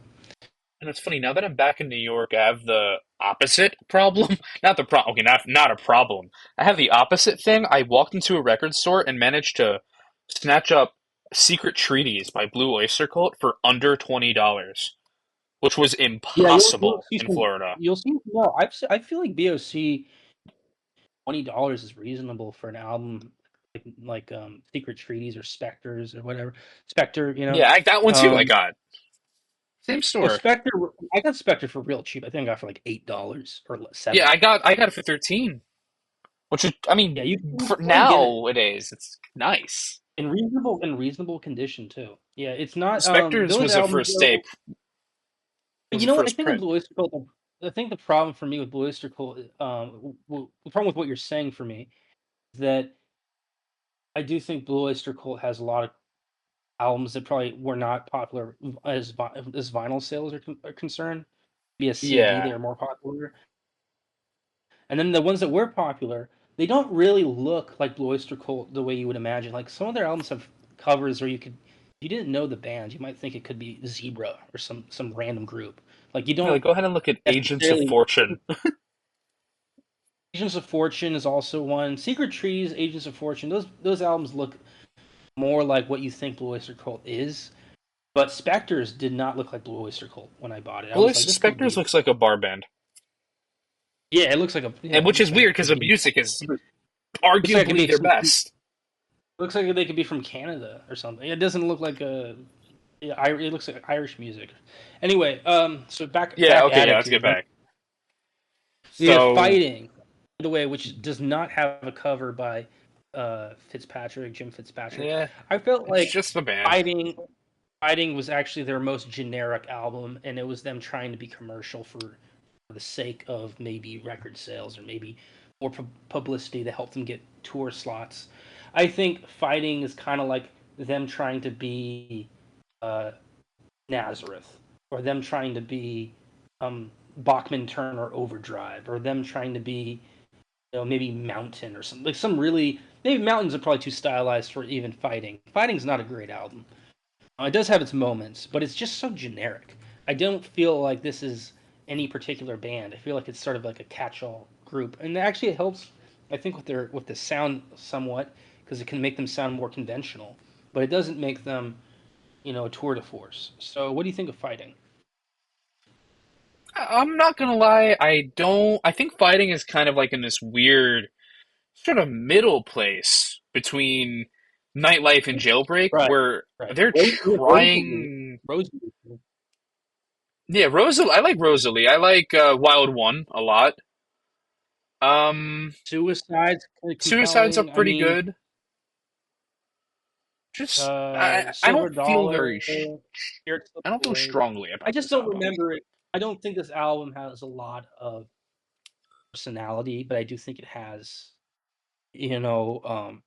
Speaker 1: And it's funny now that I'm back in New York, I have the opposite problem. Not the problem. Okay, not a problem. I have the opposite thing. I walked into a record store and managed to snatch up Secret Treaties by Blue Oyster Cult for under $20, which was
Speaker 2: Yeah, you'll
Speaker 1: impossible
Speaker 2: see
Speaker 1: in
Speaker 2: some.
Speaker 1: Florida.
Speaker 2: You'll see. No, I feel like BOC $20 is reasonable for an album like Secret Treaties or Spectres or whatever. Spectre.
Speaker 1: Yeah, that one too. I
Speaker 2: Um,
Speaker 1: got same
Speaker 2: well,
Speaker 1: store.
Speaker 2: Spectre, I got Spectre for real cheap. I think I got for like $8 or
Speaker 1: Yeah,
Speaker 2: 7.
Speaker 1: I got it for 13, which is I
Speaker 2: Yeah,
Speaker 1: mean
Speaker 2: you can
Speaker 1: for
Speaker 2: still get it
Speaker 1: nowadays it's nice.
Speaker 2: in reasonable condition too. Yeah, it's not
Speaker 1: Spectres
Speaker 2: those
Speaker 1: was a
Speaker 2: albums
Speaker 1: first stay
Speaker 2: though. But
Speaker 1: was
Speaker 2: you
Speaker 1: a
Speaker 2: know what? I
Speaker 1: first
Speaker 2: think with
Speaker 1: print.
Speaker 2: Blue Oyster Cult, I think the problem for me with Blue Oyster Cult, the problem with what you're saying for me is that I do think Blue Oyster Cult has a lot of albums that probably were not popular as vinyl sales are concerned. Be a CD,
Speaker 1: Yeah.
Speaker 2: they are more popular. And then the ones that were popular, they don't really look like Blue Oyster Cult the way you would imagine. Like some of their albums have covers where if you didn't know the band, you might think it could be Zebra or some random group. Like you
Speaker 1: Yeah, like
Speaker 2: don't
Speaker 1: go ahead and look at Agents of
Speaker 2: necessarily.
Speaker 1: Fortune.
Speaker 2: Agents of Fortune is also one. Secret Trees, Agents of Fortune. Those albums look more like what you think Blue Oyster Cult is. But Spectres did not look like Blue Oyster Cult when I bought it. I
Speaker 1: Blue
Speaker 2: was like,
Speaker 1: Oyster
Speaker 2: this could
Speaker 1: Spectres
Speaker 2: be.
Speaker 1: looks like a bar band,
Speaker 2: Yeah, it looks like a.
Speaker 1: and
Speaker 2: Yeah, it
Speaker 1: which
Speaker 2: looks
Speaker 1: is
Speaker 2: like
Speaker 1: weird
Speaker 2: it
Speaker 1: because
Speaker 2: could
Speaker 1: the
Speaker 2: be.
Speaker 1: music is
Speaker 2: Looks like it could
Speaker 1: arguably
Speaker 2: be
Speaker 1: their
Speaker 2: some.
Speaker 1: best.
Speaker 2: Looks like they could be from Canada or something. It doesn't look like a. Yeah, it looks like Irish music. Anyway, so
Speaker 1: Yeah.
Speaker 2: back
Speaker 1: Okay.
Speaker 2: at
Speaker 1: Yeah.
Speaker 2: it,
Speaker 1: Let's get
Speaker 2: dude. Right?
Speaker 1: back.
Speaker 2: We have
Speaker 1: So
Speaker 2: fighting, by the way, which does not have a cover by Jim Fitzpatrick.
Speaker 1: yeah,
Speaker 2: I felt
Speaker 1: it's
Speaker 2: like
Speaker 1: just the band.
Speaker 2: fighting fighting was actually their most generic album, and it was them trying to be commercial for the sake of maybe record sales or maybe more publicity to help them get tour slots. I think fighting is kind of like them trying to be uh, Nazareth, or them trying to be Bachman Turner Overdrive, or them trying to be maybe Mountain or something like some really maybe Mountains are probably too stylized for even fighting. Fighting's not a great album. It does have its moments, but it's just so generic. I don't feel like this is any particular band. I feel like it's sort of like a catch-all group, and actually it helps. I think with the sound somewhat because it can make them sound more conventional, but it doesn't make them a tour de force. So what do you think of fighting?
Speaker 1: I'm not gonna lie. I don't. I think fighting is kind of like in this weird sort of middle place between Nightlife and Jailbreak,
Speaker 2: Right,
Speaker 1: where
Speaker 2: right.
Speaker 1: they're
Speaker 2: Rosalie,
Speaker 1: trying.
Speaker 2: Rosalie,
Speaker 1: Yeah, Rosalie. I like Rosalie. I like Wild One a lot. Um,
Speaker 2: Suicide's kind of
Speaker 1: Suicide's are
Speaker 2: compelling. I
Speaker 1: pretty
Speaker 2: mean,
Speaker 1: good. Just I
Speaker 2: Silver
Speaker 1: don't feel
Speaker 2: Dollar,
Speaker 1: very.
Speaker 2: Spirit Slips
Speaker 1: I don't feel
Speaker 2: Away.
Speaker 1: strongly
Speaker 2: I
Speaker 1: about
Speaker 2: just
Speaker 1: this
Speaker 2: don't
Speaker 1: album.
Speaker 2: remember it. I don't think this album has a lot of personality, but I do think it has, you know, um,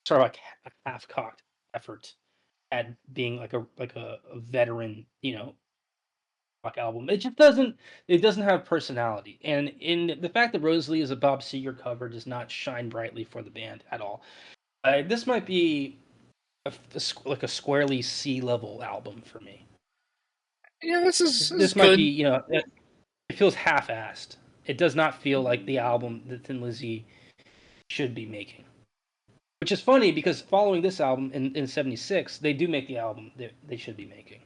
Speaker 2: sort of like a half-cocked effort at being like a veteran, rock album. It just doesn't. It doesn't have personality, and in the fact that Rosalie is a Bob Seger cover does not shine brightly for the band at all. This might be like a squarely C level album for me.
Speaker 1: Yeah, this is
Speaker 2: This might be,
Speaker 1: good.
Speaker 2: it feels half-assed. It does not feel like the album that Thin Lizzy should be making. Which is funny because following this album in 76, they do make the album that they should be making.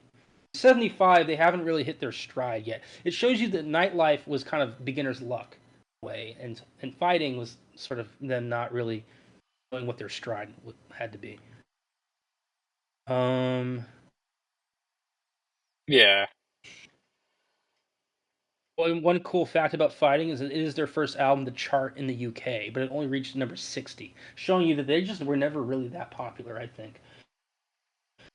Speaker 2: 75, they haven't really hit their stride yet. It shows you that Nightlife was kind of beginner's luck way, and Fighting was sort of them not really knowing what their stride had to be. Um,
Speaker 1: Yeah,
Speaker 2: one cool fact about Fighting is that it is their first album to chart in the UK, but it only reached number 60, showing you that they just were never really that popular, I think.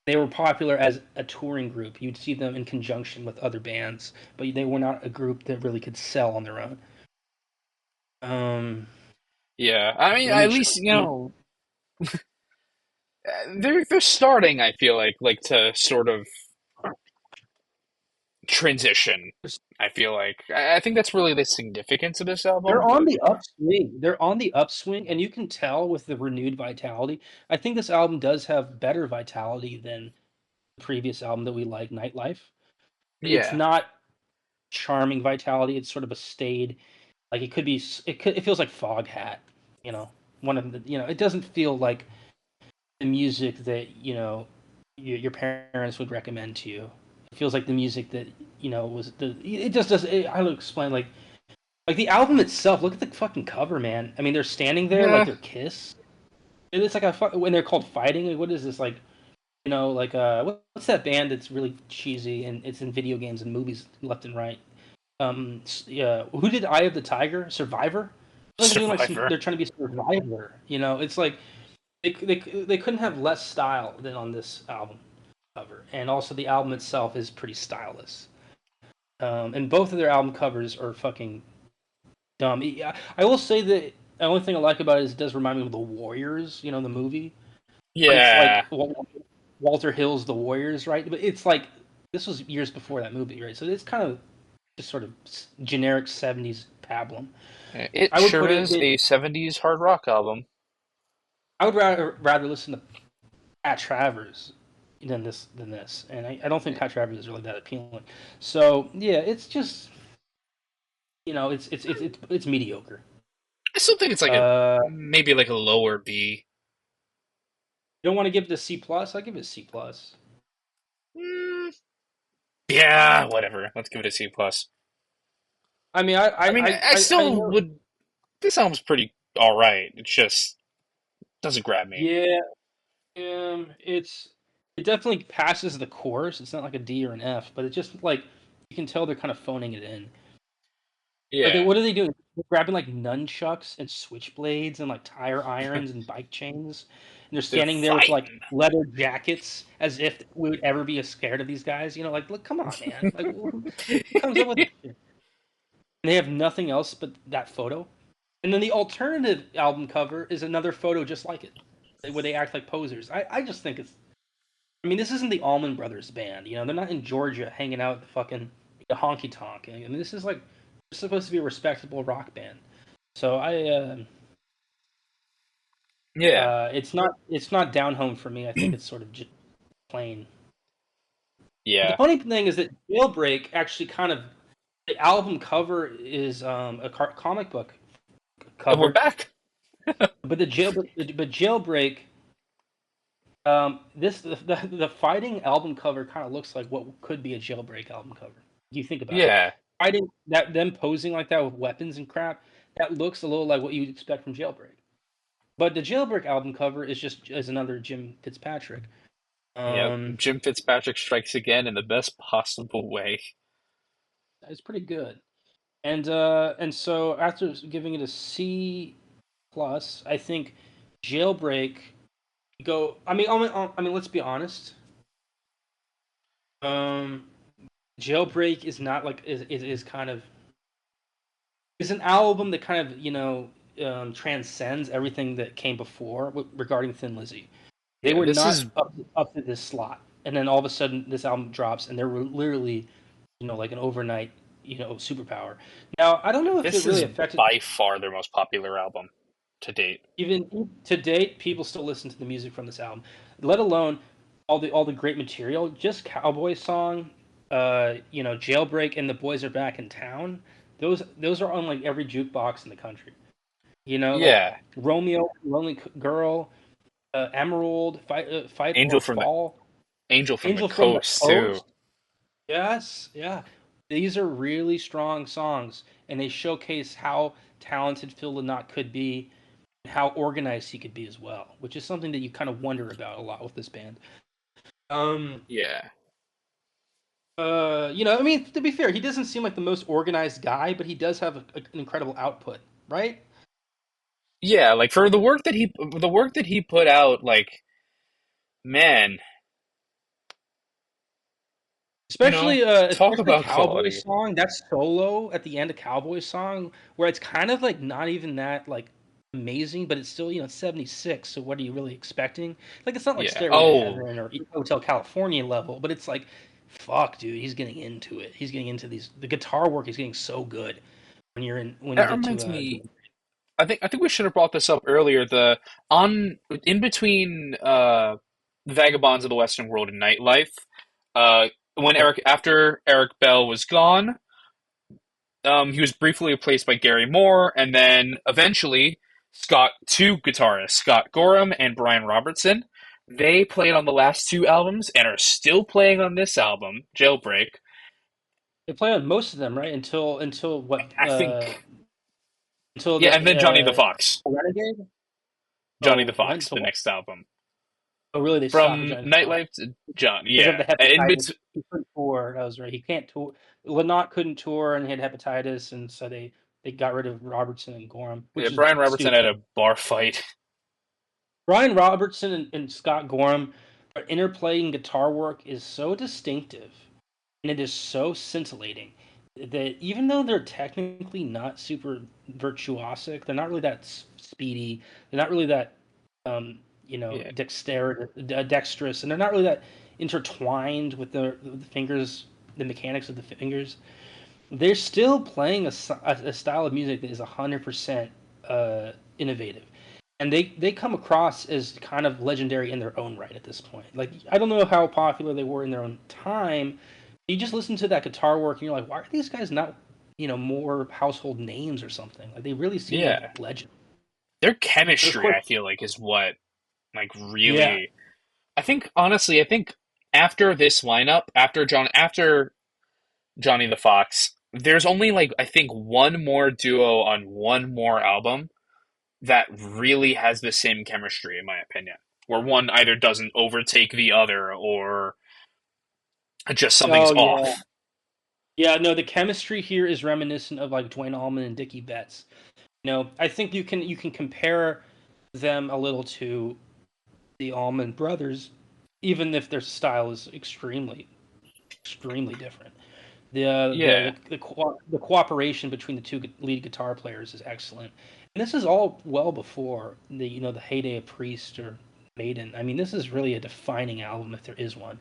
Speaker 2: They were popular as a touring group. You'd see them in conjunction with other bands, but they were not a group that really could sell on their own. Um,
Speaker 1: yeah. I mean,
Speaker 2: let me
Speaker 1: at
Speaker 2: check.
Speaker 1: least they're starting. I feel like to sort of transition. I feel like I think that's really the significance of this
Speaker 2: They're
Speaker 1: album.
Speaker 2: on
Speaker 1: But
Speaker 2: the upswing. They're on the upswing, and you can tell with the renewed vitality. I think this album does have better vitality than the previous album that we like, Nightlife. It's
Speaker 1: yeah,
Speaker 2: not charming vitality. It's sort of a staid, like it could be. It feels like Foghat. You know, one of the. It doesn't feel like the music that your parents would recommend to you. It feels like the music that was the. It just does. I'll explain like the album itself. Look at the fucking cover, man. I mean, they're standing there like
Speaker 1: yeah.
Speaker 2: they're Kiss. It's like when they're called fighting. Like, what is this like? Like what's that band that's really cheesy and it's in video games and movies left and right? Yeah, who did Eye of the Tiger? Survivor. Like they're doing like
Speaker 1: Survivor.
Speaker 2: they're trying to be a Survivor. It's like they couldn't have less style than on this album cover, and also the album itself is pretty styleless. And both of their album covers are fucking dumb. Yeah, I will say that the only thing I like about it is it does remind me of the Warriors, the movie. But it's like
Speaker 1: Yeah,
Speaker 2: Walter Hill's The Warriors, right? But it's like this was years before that movie, right? So it's kind of just sort of generic '70s pablum.
Speaker 1: It
Speaker 2: I would
Speaker 1: sure
Speaker 2: put
Speaker 1: is
Speaker 2: it.
Speaker 1: a '70s hard rock album.
Speaker 2: I would rather listen to Pat Travers than this, and I don't think Pat Travers is really that appealing. So yeah, it's just it's mediocre.
Speaker 1: I still think it's like a
Speaker 2: Uh,
Speaker 1: maybe like a lower B.
Speaker 2: you don't want to give it a C plus? I give it a C plus.
Speaker 1: Mm, yeah, whatever. Let's give it a C plus.
Speaker 2: I mean, I
Speaker 1: I
Speaker 2: I
Speaker 1: mean,
Speaker 2: I
Speaker 1: I
Speaker 2: I
Speaker 1: still
Speaker 2: know.
Speaker 1: would. This album's pretty all right. It just doesn't grab me.
Speaker 2: Yeah, it definitely passes the course. It's not like a D or an F, but it's just like you can tell they're kind of phoning it in. Like,
Speaker 1: Yeah,
Speaker 2: what are they doing? They're grabbing like nunchucks and switchblades and like tire irons and bike chains, and they're
Speaker 1: they're
Speaker 2: standing there with like
Speaker 1: fighting.
Speaker 2: leather jackets as if we would ever be as scared of these guys. Like, look, come on, man. Like, who comes up with this shit? And they have nothing else but that photo. And then the alternative album cover is another photo just like it, where they act like posers. I just think it's. I mean, this isn't the Allman Brothers band. They're not in Georgia hanging out at the honky tonk. I mean, this is like supposed to be a respectable rock band. So
Speaker 1: Yeah.
Speaker 2: it's not down home for me. I think it's sort of just plain. But the
Speaker 1: Yeah.
Speaker 2: funny thing is that Jailbreak actually kind of the album cover is a comic book
Speaker 1: And we're
Speaker 2: cover,
Speaker 1: back.
Speaker 2: but Jailbreak this the fighting album cover kind of looks like what could be a Jailbreak album cover. You think about it,
Speaker 1: Yeah.
Speaker 2: fighting that them posing like that with weapons and crap. That looks a little like what you'd expect from Jailbreak. But the Jailbreak album cover is just as another Jim Fitzpatrick.
Speaker 1: Yep.
Speaker 2: Um,
Speaker 1: Jim Fitzpatrick strikes again in the best possible way.
Speaker 2: it's pretty good. And so after giving it a C plus, I think Jailbreak go. I mean, let's be honest. Um, Jailbreak is not like is kind of is an album that kind of transcends everything that came before regarding Thin Lizzy. They
Speaker 1: Yeah,
Speaker 2: were
Speaker 1: this
Speaker 2: not
Speaker 1: is
Speaker 2: up to this slot, and then all of a sudden this album drops, and they're literally like an overnight superpower. Now I don't know if it
Speaker 1: this
Speaker 2: really
Speaker 1: is
Speaker 2: affected
Speaker 1: by far their most popular album to date.
Speaker 2: even to date. People still listen to the music from this album, let alone all the great material. Just Cowboy Song, Jailbreak, and The Boys Are Back in Town. Those are on like every jukebox in the country. Like
Speaker 1: Yeah.
Speaker 2: Romeo, Lonely Girl, Emerald, Fight
Speaker 1: Angel
Speaker 2: or
Speaker 1: from the
Speaker 2: Fall,
Speaker 1: Angel from the
Speaker 2: Angel from the
Speaker 1: Coast too.
Speaker 2: Coast. Yes, yeah. These are really strong songs, and they showcase how talented Phil Lynott could be, and how organized he could be as well, which is something that you kind of wonder about a lot with this band. Um,
Speaker 1: Yeah.
Speaker 2: I mean, to be fair, he doesn't seem like the most organized guy, but he does have an incredible output, right?
Speaker 1: Yeah, like for the work that he put out, like man, talk
Speaker 2: Especially
Speaker 1: about
Speaker 2: Cowboy
Speaker 1: quality.
Speaker 2: Song, that solo at the end of Cowboy Song, where it's kind of like not even that like amazing, but it's still 76. So what are you really expecting? Like it's not like
Speaker 1: Yeah.
Speaker 2: Stairway to
Speaker 1: Oh,
Speaker 2: Heaven or Hotel California level, but it's like, fuck, dude, he's getting into it. He's getting into these. The guitar work is getting so good when you
Speaker 1: that
Speaker 2: get to
Speaker 1: reminds me. I think we should have brought this up earlier. The on in between Vagabonds of the Western World and Nightlife, when
Speaker 2: okay.
Speaker 1: Eric after Eric Bell was gone, he was briefly replaced by Gary Moore, and then eventually two guitarists, Scott Gorham and Brian Robertson. They played on the last two albums and are still playing on this album, Jailbreak.
Speaker 2: They play on most of them, right? Until what?
Speaker 1: I think,
Speaker 2: Until
Speaker 1: yeah, and then Johnny the
Speaker 2: the
Speaker 1: Fox.
Speaker 2: Renegade.
Speaker 1: Johnny the
Speaker 2: Oh, when
Speaker 1: Fox,
Speaker 2: to
Speaker 1: the
Speaker 2: what?
Speaker 1: next album.
Speaker 2: Oh, really? They stopped with
Speaker 1: From
Speaker 2: Giant Fox
Speaker 1: Nightlife to John,
Speaker 2: because of
Speaker 1: yeah.
Speaker 2: the
Speaker 1: In
Speaker 2: hepatitis.
Speaker 1: between,
Speaker 2: He couldn't tour. That was right. He can't tour. Lynott couldn't tour, and he had hepatitis, and so they got rid of Robertson and Gorham,
Speaker 1: yeah,
Speaker 2: which is
Speaker 1: Brian Robertson had
Speaker 2: stupid.
Speaker 1: a bar fight.
Speaker 2: Brian Robertson and Scott Gorham, their interplaying guitar work is so distinctive, and it is so scintillating that even though they're technically not super virtuosic, they're not really that speedy. They're not really that.
Speaker 1: Yeah.
Speaker 2: dexterous, and they're not really that intertwined with the fingers, the mechanics of the fingers. They're still playing a style of music that is 100% innovative, and they come across as kind of legendary in their own right at this point. Like I don't know how popular they were in their own time. You just listen to that guitar work, and you're like, why are these guys not more household names or something? Like they really seem like
Speaker 1: Yeah.
Speaker 2: legends.
Speaker 1: Their
Speaker 2: But of
Speaker 1: chemistry,
Speaker 2: course,
Speaker 1: I feel like, is what like
Speaker 2: yeah.
Speaker 1: really. I think honestly, I think after this lineup, after Johnny the Fox, there's only like I think one more duo on one more album that really has the same chemistry, in my opinion, where one either doesn't overtake the other or just something's
Speaker 2: Oh yeah.
Speaker 1: off.
Speaker 2: Yeah, no, the chemistry here is reminiscent of like Dwayne Allman and Dickie Betts. I think you can compare them a little to the Allman Brothers, even if their style is extremely different.
Speaker 1: Yeah,
Speaker 2: The cooperation between the two lead guitar players is excellent, and this is all well before the heyday of Priest or Maiden. I mean, this is really a defining album if there is one.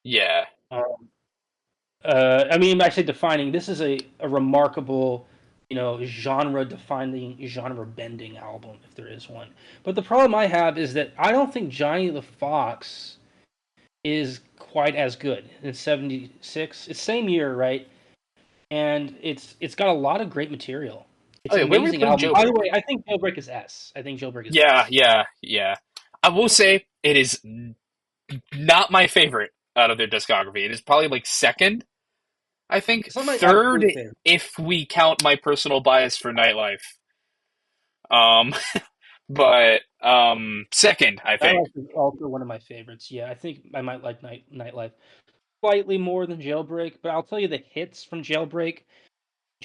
Speaker 1: yeah,
Speaker 2: Um, I mean, I say defining. This is a remarkable, genre-defining, genre-bending album, if there is one. But the problem I have is that I don't think Johnny the Fox is quite as good. It's 76. It's same year, right? And it's got a lot of great material. It's
Speaker 1: oh
Speaker 2: an
Speaker 1: yeah, where are we
Speaker 2: amazing
Speaker 1: putting
Speaker 2: album. By the
Speaker 1: Jailbreak?
Speaker 2: way, I think Jailbreak is S. I think Jailbreak is
Speaker 1: Yeah,
Speaker 2: S.
Speaker 1: yeah, yeah. I will say it is not my favorite out of their discography. It is probably like second. I think
Speaker 2: It's not my
Speaker 1: third
Speaker 2: absolute favorite.
Speaker 1: if we count my personal bias for Nightlife. Um, but second, I think.
Speaker 2: Nightlife is also one of my favorites. Yeah, I think I might like Nightlife slightly more than Jailbreak, but I'll tell you the hits from Jailbreak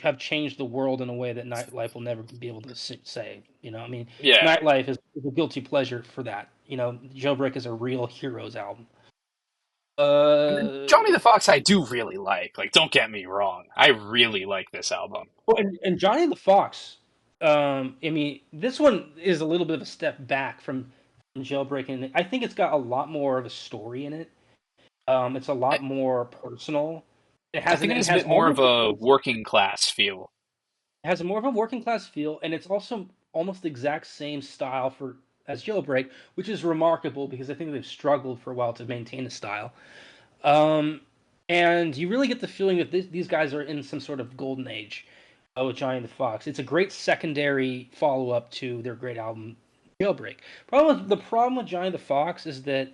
Speaker 2: have changed the world in a way that Nightlife will never be able to say. I mean,
Speaker 1: Yeah,
Speaker 2: Nightlife is a guilty pleasure for that. Jailbreak is a real heroes album.
Speaker 1: Johnny the
Speaker 2: Uh,
Speaker 1: Fox, I do really like. Like, don't get me wrong, I really like this album.
Speaker 2: well, and Johnny the Fox. I mean, this one is a little bit of a step back from Jailbreak, and I think it's got a lot more of a story in it. It's a
Speaker 1: I,
Speaker 2: lot more personal. It
Speaker 1: I
Speaker 2: has
Speaker 1: think it
Speaker 2: it
Speaker 1: has a
Speaker 2: has
Speaker 1: bit more of
Speaker 2: almost
Speaker 1: a working class feel.
Speaker 2: it has more of a working class feel, and it's also almost the exact same style for as Jailbreak, which is remarkable because I think they've struggled for a while to maintain a style. Um, and you really get the feeling that these guys are in some sort of golden age with Johnny and the Fox. It's a great secondary follow up to their great album Jailbreak. The problem with Johnny and the Fox is that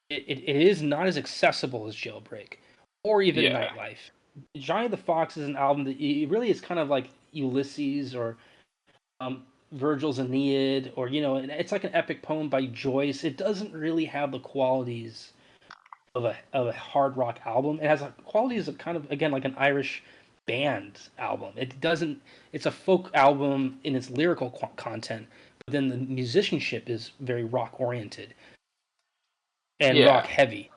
Speaker 2: it is not as accessible as Jailbreak or even
Speaker 1: Yeah,
Speaker 2: Nightlife. Johnny the Fox is an album that it really is kind of like Ulysses or Virgil's Aeneid, or it's like an epic poem by Joyce. It doesn't really have the qualities of a hard rock album. It has qualities of kind of again like an Irish band album. It doesn't. It's a folk album in its lyrical content, but then the musicianship is very rock oriented and rock
Speaker 1: yeah,
Speaker 2: heavy.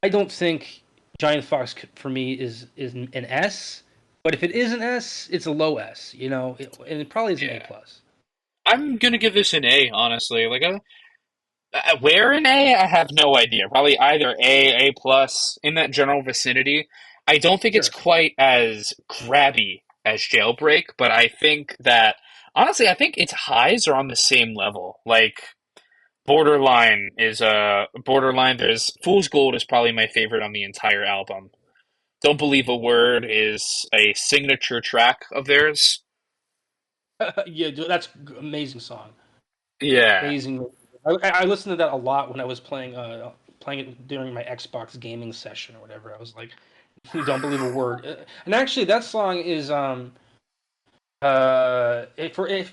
Speaker 2: I don't think Giant Fox for me is an S, but if it is an S, it's a low S. And it probably is an A
Speaker 1: yeah.
Speaker 2: plus.
Speaker 1: I'm gonna give this an A, honestly. Where in A? I have no idea. Probably either A, A plus, in that general vicinity. I don't think it's
Speaker 2: Sure.
Speaker 1: quite as grabby as Jailbreak, but I think that honestly, I think its highs are on the same level. Like Borderline. There's Fool's Gold is probably my favorite on the entire album. Don't Believe a Word is a signature track of theirs.
Speaker 2: Yeah, that's amazing song.
Speaker 1: Yeah.
Speaker 2: Amazing. I listened to that a lot when I was playing it during my Xbox gaming session or whatever. I was like, you don't believe a word. And actually, that song is if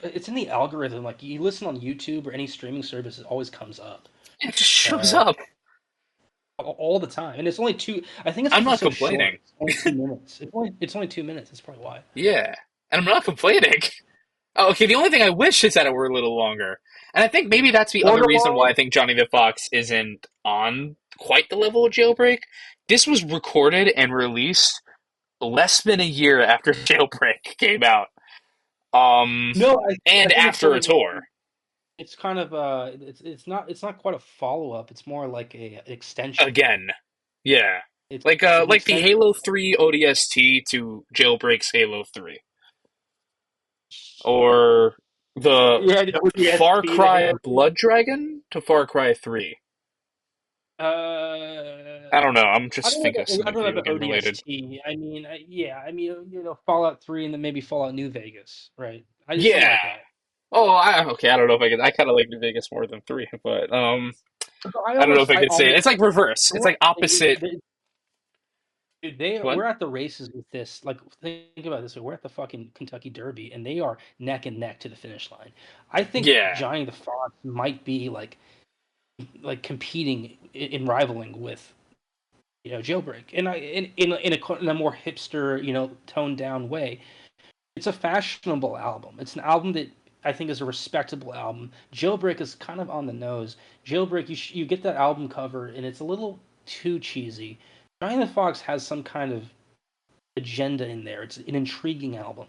Speaker 2: it's in the algorithm, like you listen on YouTube or any streaming service, it always comes up
Speaker 1: It just shows
Speaker 2: uh,
Speaker 1: up.
Speaker 2: all the time. And it's only two. I think it's
Speaker 1: I'm
Speaker 2: because it's
Speaker 1: not
Speaker 2: so short.
Speaker 1: complaining.
Speaker 2: It's only 2 minutes. It's only 2 minutes. That's probably why.
Speaker 1: Yeah. And I'm not complaining. Oh, okay, the only thing I wish is that it were a little longer. And I think maybe that's the other reason why
Speaker 2: Borderline.
Speaker 1: I think Johnny the Fox isn't on quite the level of Jailbreak. This was recorded and released less than a year after Jailbreak came out. Um,
Speaker 2: No, I
Speaker 1: and
Speaker 2: think it's sort
Speaker 1: after a
Speaker 2: of
Speaker 1: tour.
Speaker 2: it's kind of it's not quite a follow up. It's more like a extension.
Speaker 1: Again, yeah,
Speaker 2: It's an
Speaker 1: like the
Speaker 2: extension.
Speaker 1: Halo 3 ODST to Jailbreak's Halo 3, or the
Speaker 2: Yeah, the
Speaker 1: Far
Speaker 2: ODST, the
Speaker 1: Cry
Speaker 2: Halo.
Speaker 1: Blood Dragon to Far Cry 3.
Speaker 2: Uh,
Speaker 1: I don't know. I'm
Speaker 2: I
Speaker 1: just
Speaker 2: don't know
Speaker 1: thinking of
Speaker 2: about, I
Speaker 1: something
Speaker 2: don't know
Speaker 1: video
Speaker 2: about
Speaker 1: game related.
Speaker 2: ODST. I mean, yeah, I mean, Fallout 3 and then maybe Fallout New Vegas, right? I just something
Speaker 1: Yeah.
Speaker 2: like that.
Speaker 1: Oh, okay. I don't know if I could. I kind of like New Vegas more than 3, but
Speaker 2: But
Speaker 1: I don't know if I
Speaker 2: I
Speaker 1: could say it.
Speaker 2: almost
Speaker 1: It's like reverse. It's like opposite.
Speaker 2: dude,
Speaker 1: What?
Speaker 2: we're at the races with this. Like, think about this. We're at the fucking Kentucky Derby, and they are neck and neck to the finish line. I think
Speaker 1: Yeah.
Speaker 2: Johnny the Fox might be like competing in rivaling with Jailbreak, and in a more hipster, toned down way. It's a fashionable album. It's an album that I think is a respectable album. Jailbreak is kind of on the nose. Jailbreak, you get that album cover, and it's a little too cheesy. Johnny the Fox has some kind of agenda in there. It's an intriguing album.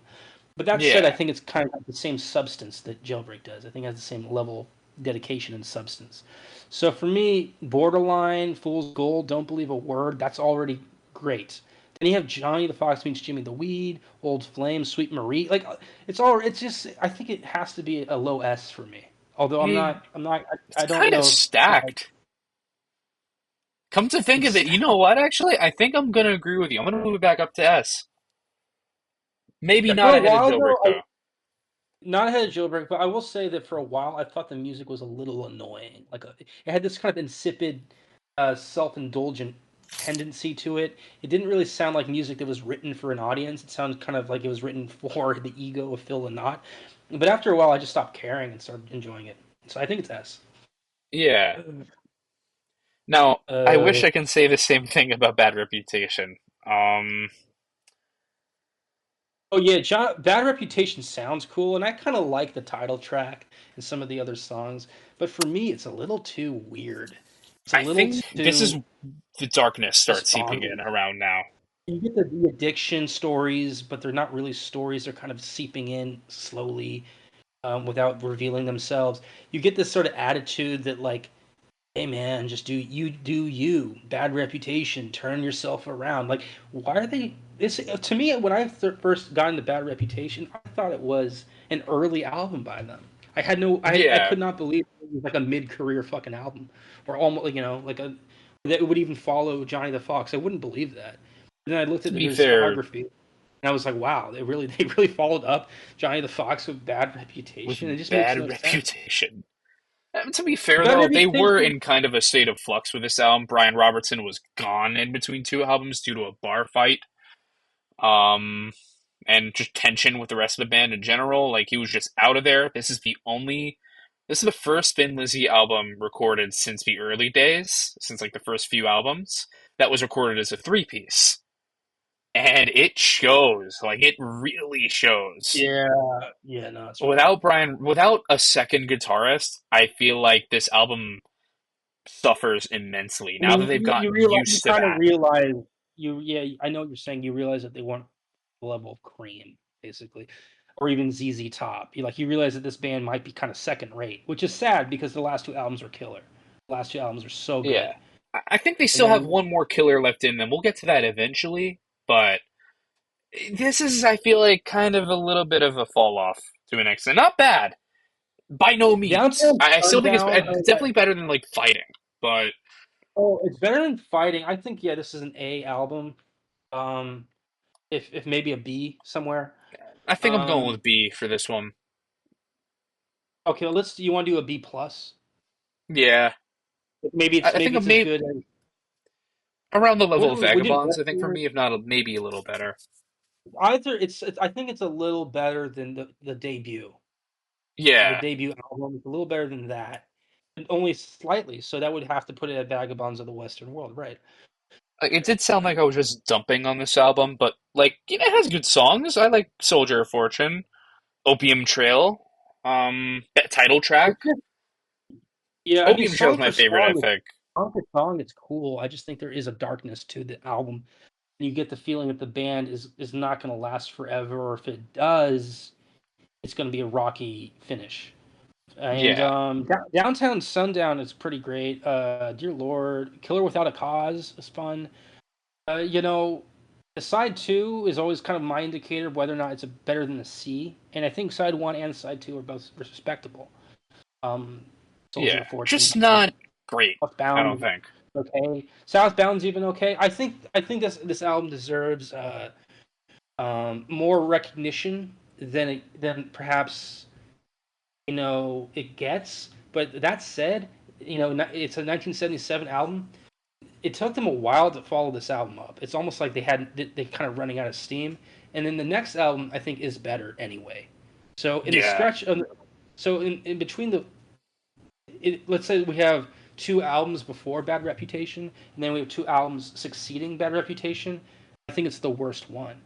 Speaker 2: But that said, I
Speaker 1: Yeah.
Speaker 2: think it's kind of the same substance that Jailbreak does. I think it has the same level of dedication and substance. So for me, Borderline, Fool's Gold, Don't Believe a Word, that's already great. Then you have Johnny the Fox meets Jimmy the Weed, Old Flame, Sweet Marie. Like it's just I think it has to be a low S for me. Although
Speaker 1: Eh,
Speaker 2: I
Speaker 1: It's
Speaker 2: don't
Speaker 1: kind of
Speaker 2: know if I
Speaker 1: stacked. Come to think of
Speaker 2: it's
Speaker 1: it, you know what? Actually, I think I'm gonna agree with you. I'm gonna move it back up to S. Maybe
Speaker 2: yeah, for
Speaker 1: not
Speaker 2: a
Speaker 1: ahead of
Speaker 2: while
Speaker 1: Jailbreak
Speaker 2: though,
Speaker 1: though.
Speaker 2: not ahead of Jailbreak, but I will say that for a while I thought the music was a little annoying. It had this kind of insipid, self-indulgent tendency to it. It didn't really sound like music that was written for an audience. It sounded kind of like it was written for the ego of Phil and Not. But after a while, I just stopped caring and started enjoying it. So I think it's S.
Speaker 1: Yeah. Now, I wish
Speaker 2: Uh,
Speaker 1: I can say the same thing about Bad Reputation. Um,
Speaker 2: oh yeah, Bad Reputation sounds cool, and I kind of like the title track and some of the other songs. But for me, it's a little too weird. It's a
Speaker 1: I
Speaker 2: little
Speaker 1: think this is
Speaker 2: too
Speaker 1: the darkness starts seeping in
Speaker 2: despondent.
Speaker 1: around now.
Speaker 2: You get the addiction stories, but they're not really stories. They're kind of seeping in slowly, without revealing themselves. You get this sort of attitude that like, hey man, just do you. Bad reputation. Turn yourself around. Like, why are they? This to me when I first got into Bad Reputation, I thought it was an early album by them. I
Speaker 1: Yeah,
Speaker 2: could not believe it was like a mid-career fucking album, or almost like a that would even follow Johnny the Fox. I wouldn't believe that. And then I looked
Speaker 1: to
Speaker 2: at
Speaker 1: be
Speaker 2: their
Speaker 1: fair,
Speaker 2: discography, and I was like, wow, they really followed up Johnny the Fox with Bad
Speaker 1: with
Speaker 2: Reputation. It just makes
Speaker 1: Bad
Speaker 2: no sense.
Speaker 1: Reputation. To be fair,
Speaker 2: Bad
Speaker 1: though, they were
Speaker 2: Reputation.
Speaker 1: in kind of a state of flux with this album. Brian Robertson was gone in between two albums due to a bar fight, um, and just tension with the rest of the band in general. Like he was just out of there. This is the first Thin Lizzy album recorded since the early days, since like the first few albums that was recorded as a three piece, and it shows. Like it really shows.
Speaker 2: Yeah, yeah, no, that's right.
Speaker 1: Without a second guitarist, I feel like this album suffers immensely now that they've
Speaker 2: You
Speaker 1: gotten
Speaker 2: realize you
Speaker 1: used to
Speaker 2: kind of
Speaker 1: that.
Speaker 2: realize yeah, I know what you're saying. You realize that they weren't the level of Cream, basically, or even ZZ Top. You realize that this band might be kind of second rate, which is sad because the last two albums were killer. The last two albums are so
Speaker 1: Yeah.
Speaker 2: good,
Speaker 1: I think they
Speaker 2: and
Speaker 1: still have
Speaker 2: then
Speaker 1: one more killer left in them. We'll get to that eventually, but this is, I feel like, kind of a little bit of a fall off to an extent. Not bad, by no means.
Speaker 2: Downtown
Speaker 1: I still think
Speaker 2: Sundown.
Speaker 1: it's definitely better than like fighting, but
Speaker 2: It's better than Fighting. I think yeah, this is an A album. Um, if maybe a B somewhere.
Speaker 1: I think I'm going
Speaker 2: Um,
Speaker 1: with B for this one.
Speaker 2: okay, let's. You want to do a B plus?
Speaker 1: Yeah, I think
Speaker 2: Maybe
Speaker 1: I'm
Speaker 2: it's as
Speaker 1: maybe
Speaker 2: good as
Speaker 1: around the level of
Speaker 2: we did
Speaker 1: Vagabonds. I think for
Speaker 2: Western.
Speaker 1: me, if not, maybe a little better.
Speaker 2: Either I think it's a little better than the debut. The
Speaker 1: Yeah,
Speaker 2: debut album is a little better than that, and only slightly. So that would have to put it at Vagabonds of the Western World, right?
Speaker 1: like, it did sound like I was just dumping on this album, but like it has good songs. I like Soldier of Fortune, Opium Trail, that title track.
Speaker 2: It's just, yeah, I mean,
Speaker 1: Opium Trail is
Speaker 2: song
Speaker 1: my
Speaker 2: for
Speaker 1: favorite, I
Speaker 2: song,
Speaker 1: think.
Speaker 2: it's cool. I just think there is a darkness to the album. You get the feeling that the band is not going to last forever, or if it does, it's going to be a rocky finish. And
Speaker 1: Yeah,
Speaker 2: Downtown Sundown is pretty great. Dear Lord, Killer Without a Cause is fun. You know, the side two is always kind of my indicator of whether or not it's better than the C. And I think side one and side two are both respectable. Um, Soldier
Speaker 1: yeah,
Speaker 2: of Fortune,
Speaker 1: just not great. I don't
Speaker 2: Southbound,
Speaker 1: think.
Speaker 2: okay. Southbound's even okay. I think this album deserves more recognition than perhaps it gets. But that said, it's a 1977 album. It took them a while to follow this album up. It's almost like they kind of running out of steam. And then the next album I think is better anyway. So in the
Speaker 1: Yeah,
Speaker 2: stretch of so in between let's say we have two albums before Bad Reputation, and then we have two albums succeeding Bad Reputation. I think it's the worst one.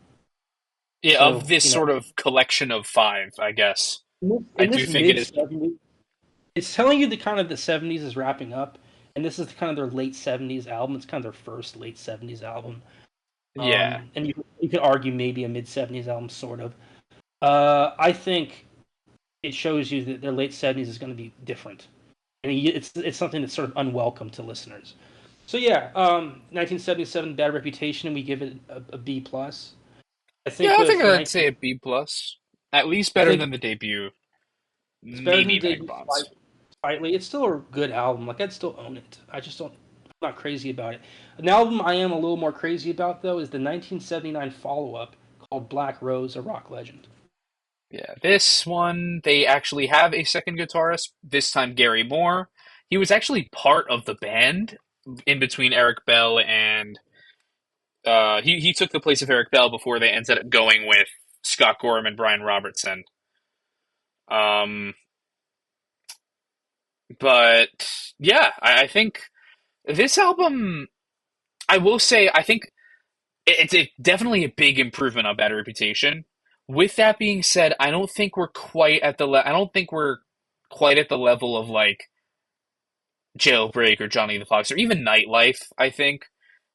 Speaker 1: yeah. Of
Speaker 2: So
Speaker 1: this sort of collection of five, I guess I
Speaker 2: in
Speaker 1: do
Speaker 2: this
Speaker 1: think it
Speaker 2: mid
Speaker 1: is.
Speaker 2: '70s, it's telling you the kind of the '70s is wrapping up, and this is kind of their late '70s album. It's kind of their first late '70s album.
Speaker 1: Yeah,
Speaker 2: And you could argue maybe a mid '70s album, sort of. I think it shows you that their late '70s is going to be different, and it's something that's sort of unwelcome to listeners. So yeah, 1977 Bad Reputation, we give it a B plus. I think
Speaker 1: yeah. I think
Speaker 2: with
Speaker 1: I'd
Speaker 2: 19,
Speaker 1: say a B plus, at least
Speaker 2: I
Speaker 1: better
Speaker 2: think
Speaker 1: than the debut.
Speaker 2: it's better than
Speaker 1: Maybe
Speaker 2: debut
Speaker 1: Vagabonds.
Speaker 2: slightly. It's still a good album. Like I'd still own it. I just don't. I'm not crazy about it. An album I am a little more crazy about though is the 1979 follow-up called Black Rose, a Rock Legend.
Speaker 1: Yeah, this one they actually have a second guitarist. This time Gary Moore. He was actually part of the band in between Eric Bell and he took the place of Eric Bell before they ended up going with Scott Gorham and Brian Robertson. Um, but yeah, I think this album. I will say I think definitely a big improvement on Bad Reputation. With that being said, I don't think we're quite at I don't think we're quite at the level of like Jailbreak or Johnny the Fox or even Nightlife, I think.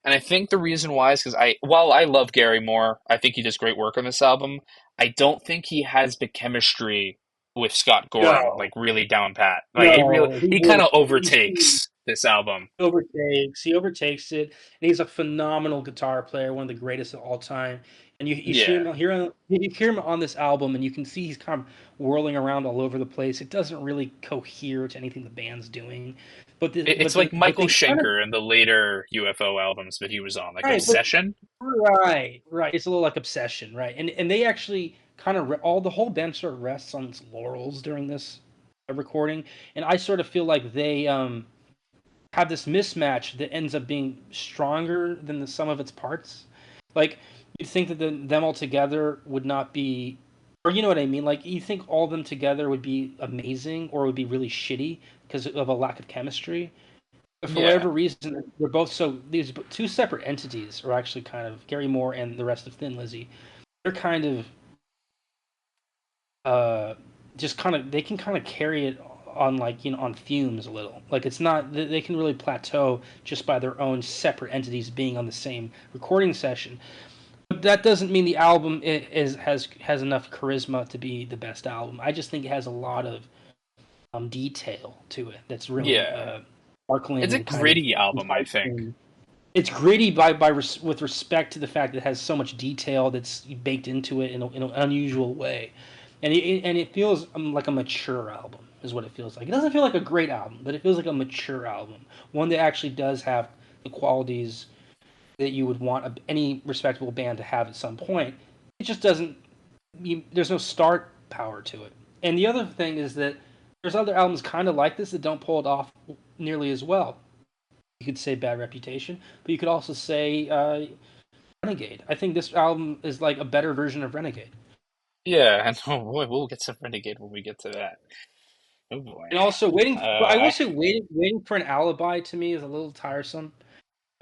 Speaker 1: And I think the reason why is because while I love Gary Moore, I think he does great work on this album. I don't think he has the chemistry with Scott Gorham, like
Speaker 2: No,
Speaker 1: really down pat. Like
Speaker 2: no,
Speaker 1: he kind of
Speaker 2: he's
Speaker 1: overtakes this album.
Speaker 2: he overtakes it, and he's a phenomenal guitar player, one of the greatest of all time. And
Speaker 1: Yeah,
Speaker 2: you hear him on this album, and you can see he's kind of whirling around all over the place. It doesn't really cohere to anything the band's doing,
Speaker 1: it's like
Speaker 2: but
Speaker 1: Michael
Speaker 2: they kind of
Speaker 1: Schenker in the later UFO albums that he was on, like
Speaker 2: right, but
Speaker 1: Obsession.
Speaker 2: right. It's a little like Obsession, right? And they actually kind of all the whole band sort of rests on its laurels during this recording, and I sort of feel like they have this mismatch that ends up being stronger than the sum of its parts. Like you'd think that them all together would not be, or you know what I mean. Like you think all of them together would be amazing, or would be really shitty because of a lack of chemistry. But for
Speaker 1: Yeah,
Speaker 2: whatever reason, they're both so these two separate entities are actually kind of Gary Moore and the rest of Thin Lizzy. They're kind of uh just kind of they can kind of carry it on like on fumes a little. Like it's not they can really plateau just by their own separate entities being on the same recording session. But that doesn't mean the album has enough charisma to be the best album. I just think it has a lot of detail to it that's really
Speaker 1: yeah. It's
Speaker 2: sparkling
Speaker 1: a
Speaker 2: and kind of
Speaker 1: gritty album, I think.
Speaker 2: enticing. It's gritty with respect to the fact that it has so much detail that's baked into it in an unusual way, and it feels like a mature album is what it feels like. It doesn't feel like a great album, but it feels like a mature album, one that actually does have the qualities that you would want any respectable band to have at some point. It just doesn't. There's no start power to it. And the other thing is that there's other albums kind of like this that don't pull it off nearly as well. You could say Bad Reputation, but you could also say Renegade. I think this album is like a better version of Renegade.
Speaker 1: Yeah, and oh boy, we'll get to Renegade when we get to that. Oh boy.
Speaker 2: And also but I will
Speaker 1: I
Speaker 2: say waiting for an alibi to me is a little tiresome.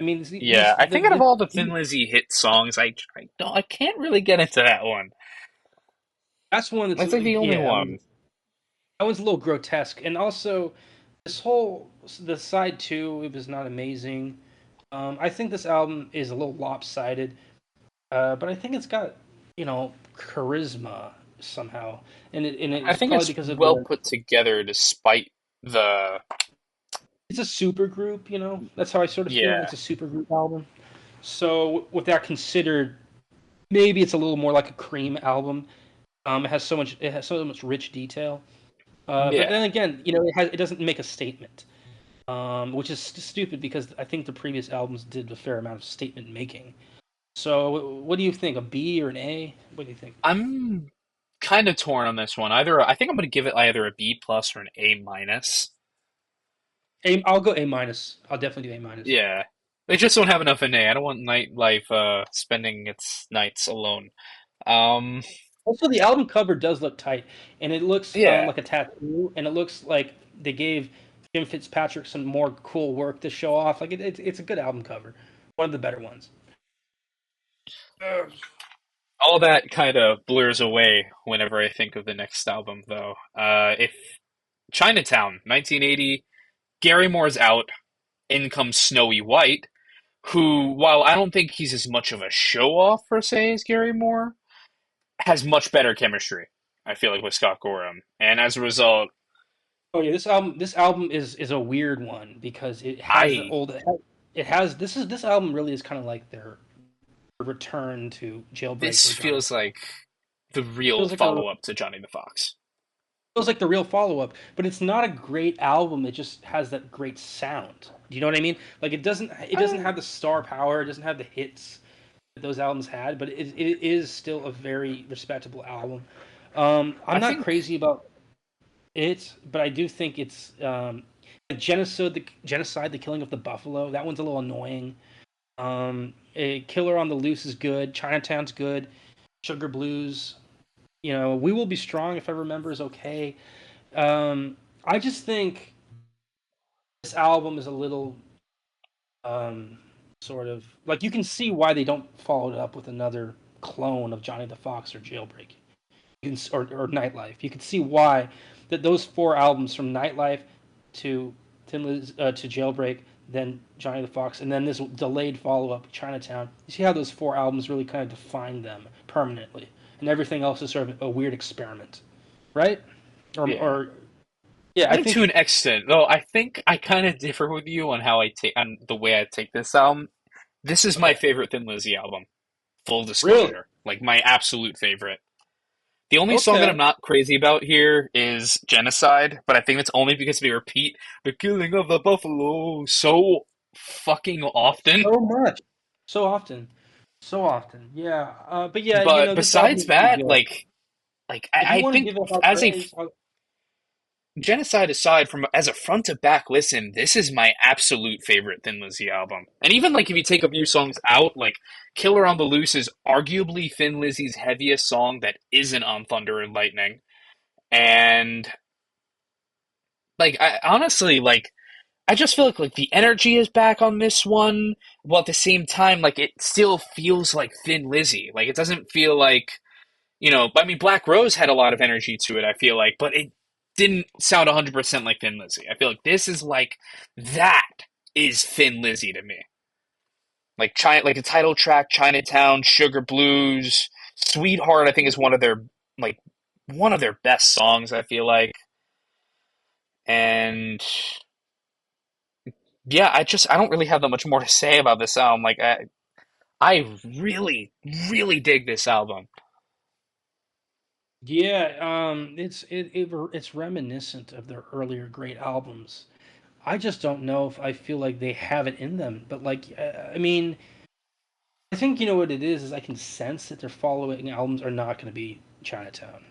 Speaker 2: I mean,
Speaker 1: Yeah, I think out of all the Thin
Speaker 2: these
Speaker 1: Lizzy hit songs, I can't really get into that one.
Speaker 2: that's one that's
Speaker 1: That's like the only
Speaker 2: yeah. I mean,
Speaker 1: one.
Speaker 2: that one's a little grotesque, and also the side two it was not amazing. I think this album is a little lopsided, but I think it's got charisma somehow, and
Speaker 1: I
Speaker 2: it's
Speaker 1: think
Speaker 2: probably
Speaker 1: it's
Speaker 2: because of
Speaker 1: well
Speaker 2: the
Speaker 1: put together despite the
Speaker 2: it's a super group, you know. That's how I sort of feel.
Speaker 1: yeah.
Speaker 2: It's a super group album. So with that considered, maybe it's a little more like a Cream album. It has so much rich detail. But
Speaker 1: Yeah.
Speaker 2: then again, it doesn't make a statement, which is stupid because I think the previous albums did a fair amount of statement making. So what do you think? A B or an A? What do you think?
Speaker 1: I'm kind of torn on this one. Either I think I'm going to give it either a B plus or an A minus.
Speaker 2: I'll go A minus. I'll definitely do A minus.
Speaker 1: Yeah. They just don't have enough in A. I don't want nightlife spending its nights alone. Um
Speaker 2: Also, the album cover does look tight, and it looks
Speaker 1: yeah.
Speaker 2: like a tattoo, and it looks like they gave Jim Fitzpatrick some more cool work to show off. Like it's a good album cover, one of the better ones.
Speaker 1: All that kind of blurs away whenever I think of the next album though. If Chinatown, 1980, Gary Moore's out, in comes Snowy White, who, while I don't think he's as much of a show off per se as Gary Moore, has much better chemistry. I feel like with Scott Gorham, and as a result,
Speaker 2: Oh yeah, this album is a weird one because it has the
Speaker 1: I
Speaker 2: old it has this album really is kind of like their return to Jailbreak
Speaker 1: this
Speaker 2: or Johnny.
Speaker 1: feels like the real
Speaker 2: Feels like a
Speaker 1: follow up to Johnny the Fox.
Speaker 2: feels like the real follow up, but it's not a great album. It just has that great sound. Do you know what I mean? Like it doesn't have the star power. It doesn't have the hits that those albums had, but it is still a very respectable album. I'm
Speaker 1: I
Speaker 2: not
Speaker 1: think,
Speaker 2: crazy about it, but I do think it's genocide, the killing of the buffalo. That one's a little annoying. A Killer on the Loose is good. Chinatown's good. Sugar Blues. We Will Be Strong, if I remember, is okay. I just think this album is a little um, sort of like you can see why they don't follow it up with another clone of Johnny the Fox or Jailbreak or Nightlife. You can see why that those four albums from Nightlife to to Jailbreak, then Johnny the Fox, and then this delayed follow up Chinatown. You see how those four albums really kind of define them permanently, and everything else is sort of a weird experiment, right?
Speaker 1: yeah,
Speaker 2: Or yeah,
Speaker 1: I
Speaker 2: I
Speaker 1: think to
Speaker 2: think
Speaker 1: an extent, though. I think I kind of differ with you on how I take on the way I take this album. This is my
Speaker 2: okay,
Speaker 1: favorite Thin Lizzy album. Full
Speaker 2: really
Speaker 1: disclosure, like my absolute favorite. The only song that
Speaker 2: okay.
Speaker 1: I'm not crazy about here is Genocide, but I think it's only because they repeat the killing of the buffalo so fucking often.
Speaker 2: So much, so often, so often. Yeah, but yeah,
Speaker 1: But
Speaker 2: this album
Speaker 1: besides
Speaker 2: is pretty
Speaker 1: that,
Speaker 2: good. If you
Speaker 1: I
Speaker 2: want to
Speaker 1: think
Speaker 2: give it high
Speaker 1: as a
Speaker 2: praise,
Speaker 1: Genocide aside, from as a front to back listen, this is my absolute favorite Thin Lizzy album. And even like if you take a few songs out, like Killer on the Loose is arguably Thin Lizzy's heaviest song that isn't on Thunder and Lightning. And I honestly I just feel like the energy is back on this one, while at the same time it still feels like Thin Lizzy. Like it doesn't feel like I mean, Black Rose had a lot of energy to it, I feel like, but it didn't sound 100% like Thin Lizzy. I feel like this is that is Thin Lizzy to me. Like the title track, Chinatown, Sugar Blues, Sweetheart, I think is like one of their best songs, I feel like. And yeah, I don't really have that much more to say about this album. I really, really dig this album.
Speaker 2: yeah, it's reminiscent of their earlier great albums. I just don't know if I feel like they have it in them. But I mean, I think you know what it is I can sense that their following albums are not going to be Chinatown.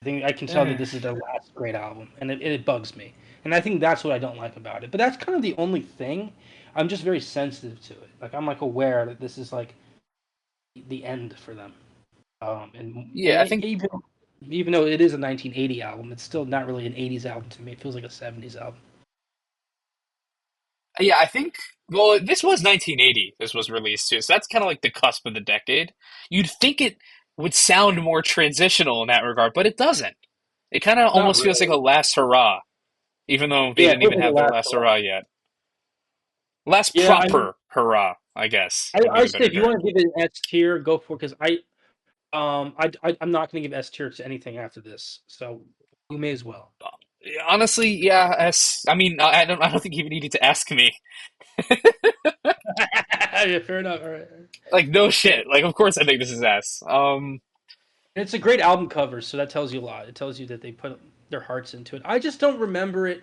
Speaker 2: I think I can tell that
Speaker 1: Eh.
Speaker 2: this is their last great album, and it bugs me. And I think that's what I don't like about it. But that's kind of the only thing. I'm just very sensitive to it. Like I'm aware that this is like the end for them. And
Speaker 1: Yeah, I think
Speaker 2: even though it is a 1980 album, it's still not really an 80s album to me. It feels like a 70s album.
Speaker 1: Yeah, I think. Well, this was 1980. This was released too, so that's kind of like the cusp of the decade. You'd think it would sound more transitional in that regard, but it doesn't. It kind of
Speaker 2: Not
Speaker 1: almost feels like a
Speaker 2: really.
Speaker 1: last hurrah, even though they
Speaker 2: Yeah, it
Speaker 1: didn't
Speaker 2: feels
Speaker 1: even
Speaker 2: like a
Speaker 1: have their
Speaker 2: last
Speaker 1: last
Speaker 2: hurrah.
Speaker 1: hurrah yet. Last
Speaker 2: Yeah, I mean,
Speaker 1: proper hurrah, I guess,
Speaker 2: I
Speaker 1: would be
Speaker 2: I
Speaker 1: the
Speaker 2: say
Speaker 1: better
Speaker 2: if you
Speaker 1: term.
Speaker 2: want to give it an S tier, go for it because I'm not going to give S tier to anything after this, so we may as well.
Speaker 1: Honestly, yeah. I mean, I don't think you needed to ask me.
Speaker 2: Yeah, fair enough. All right.
Speaker 1: Like, no shit. Like, of course I think this is S.
Speaker 2: It's a great album cover, so that tells you a lot. It tells you that they put their hearts into it. I just don't remember it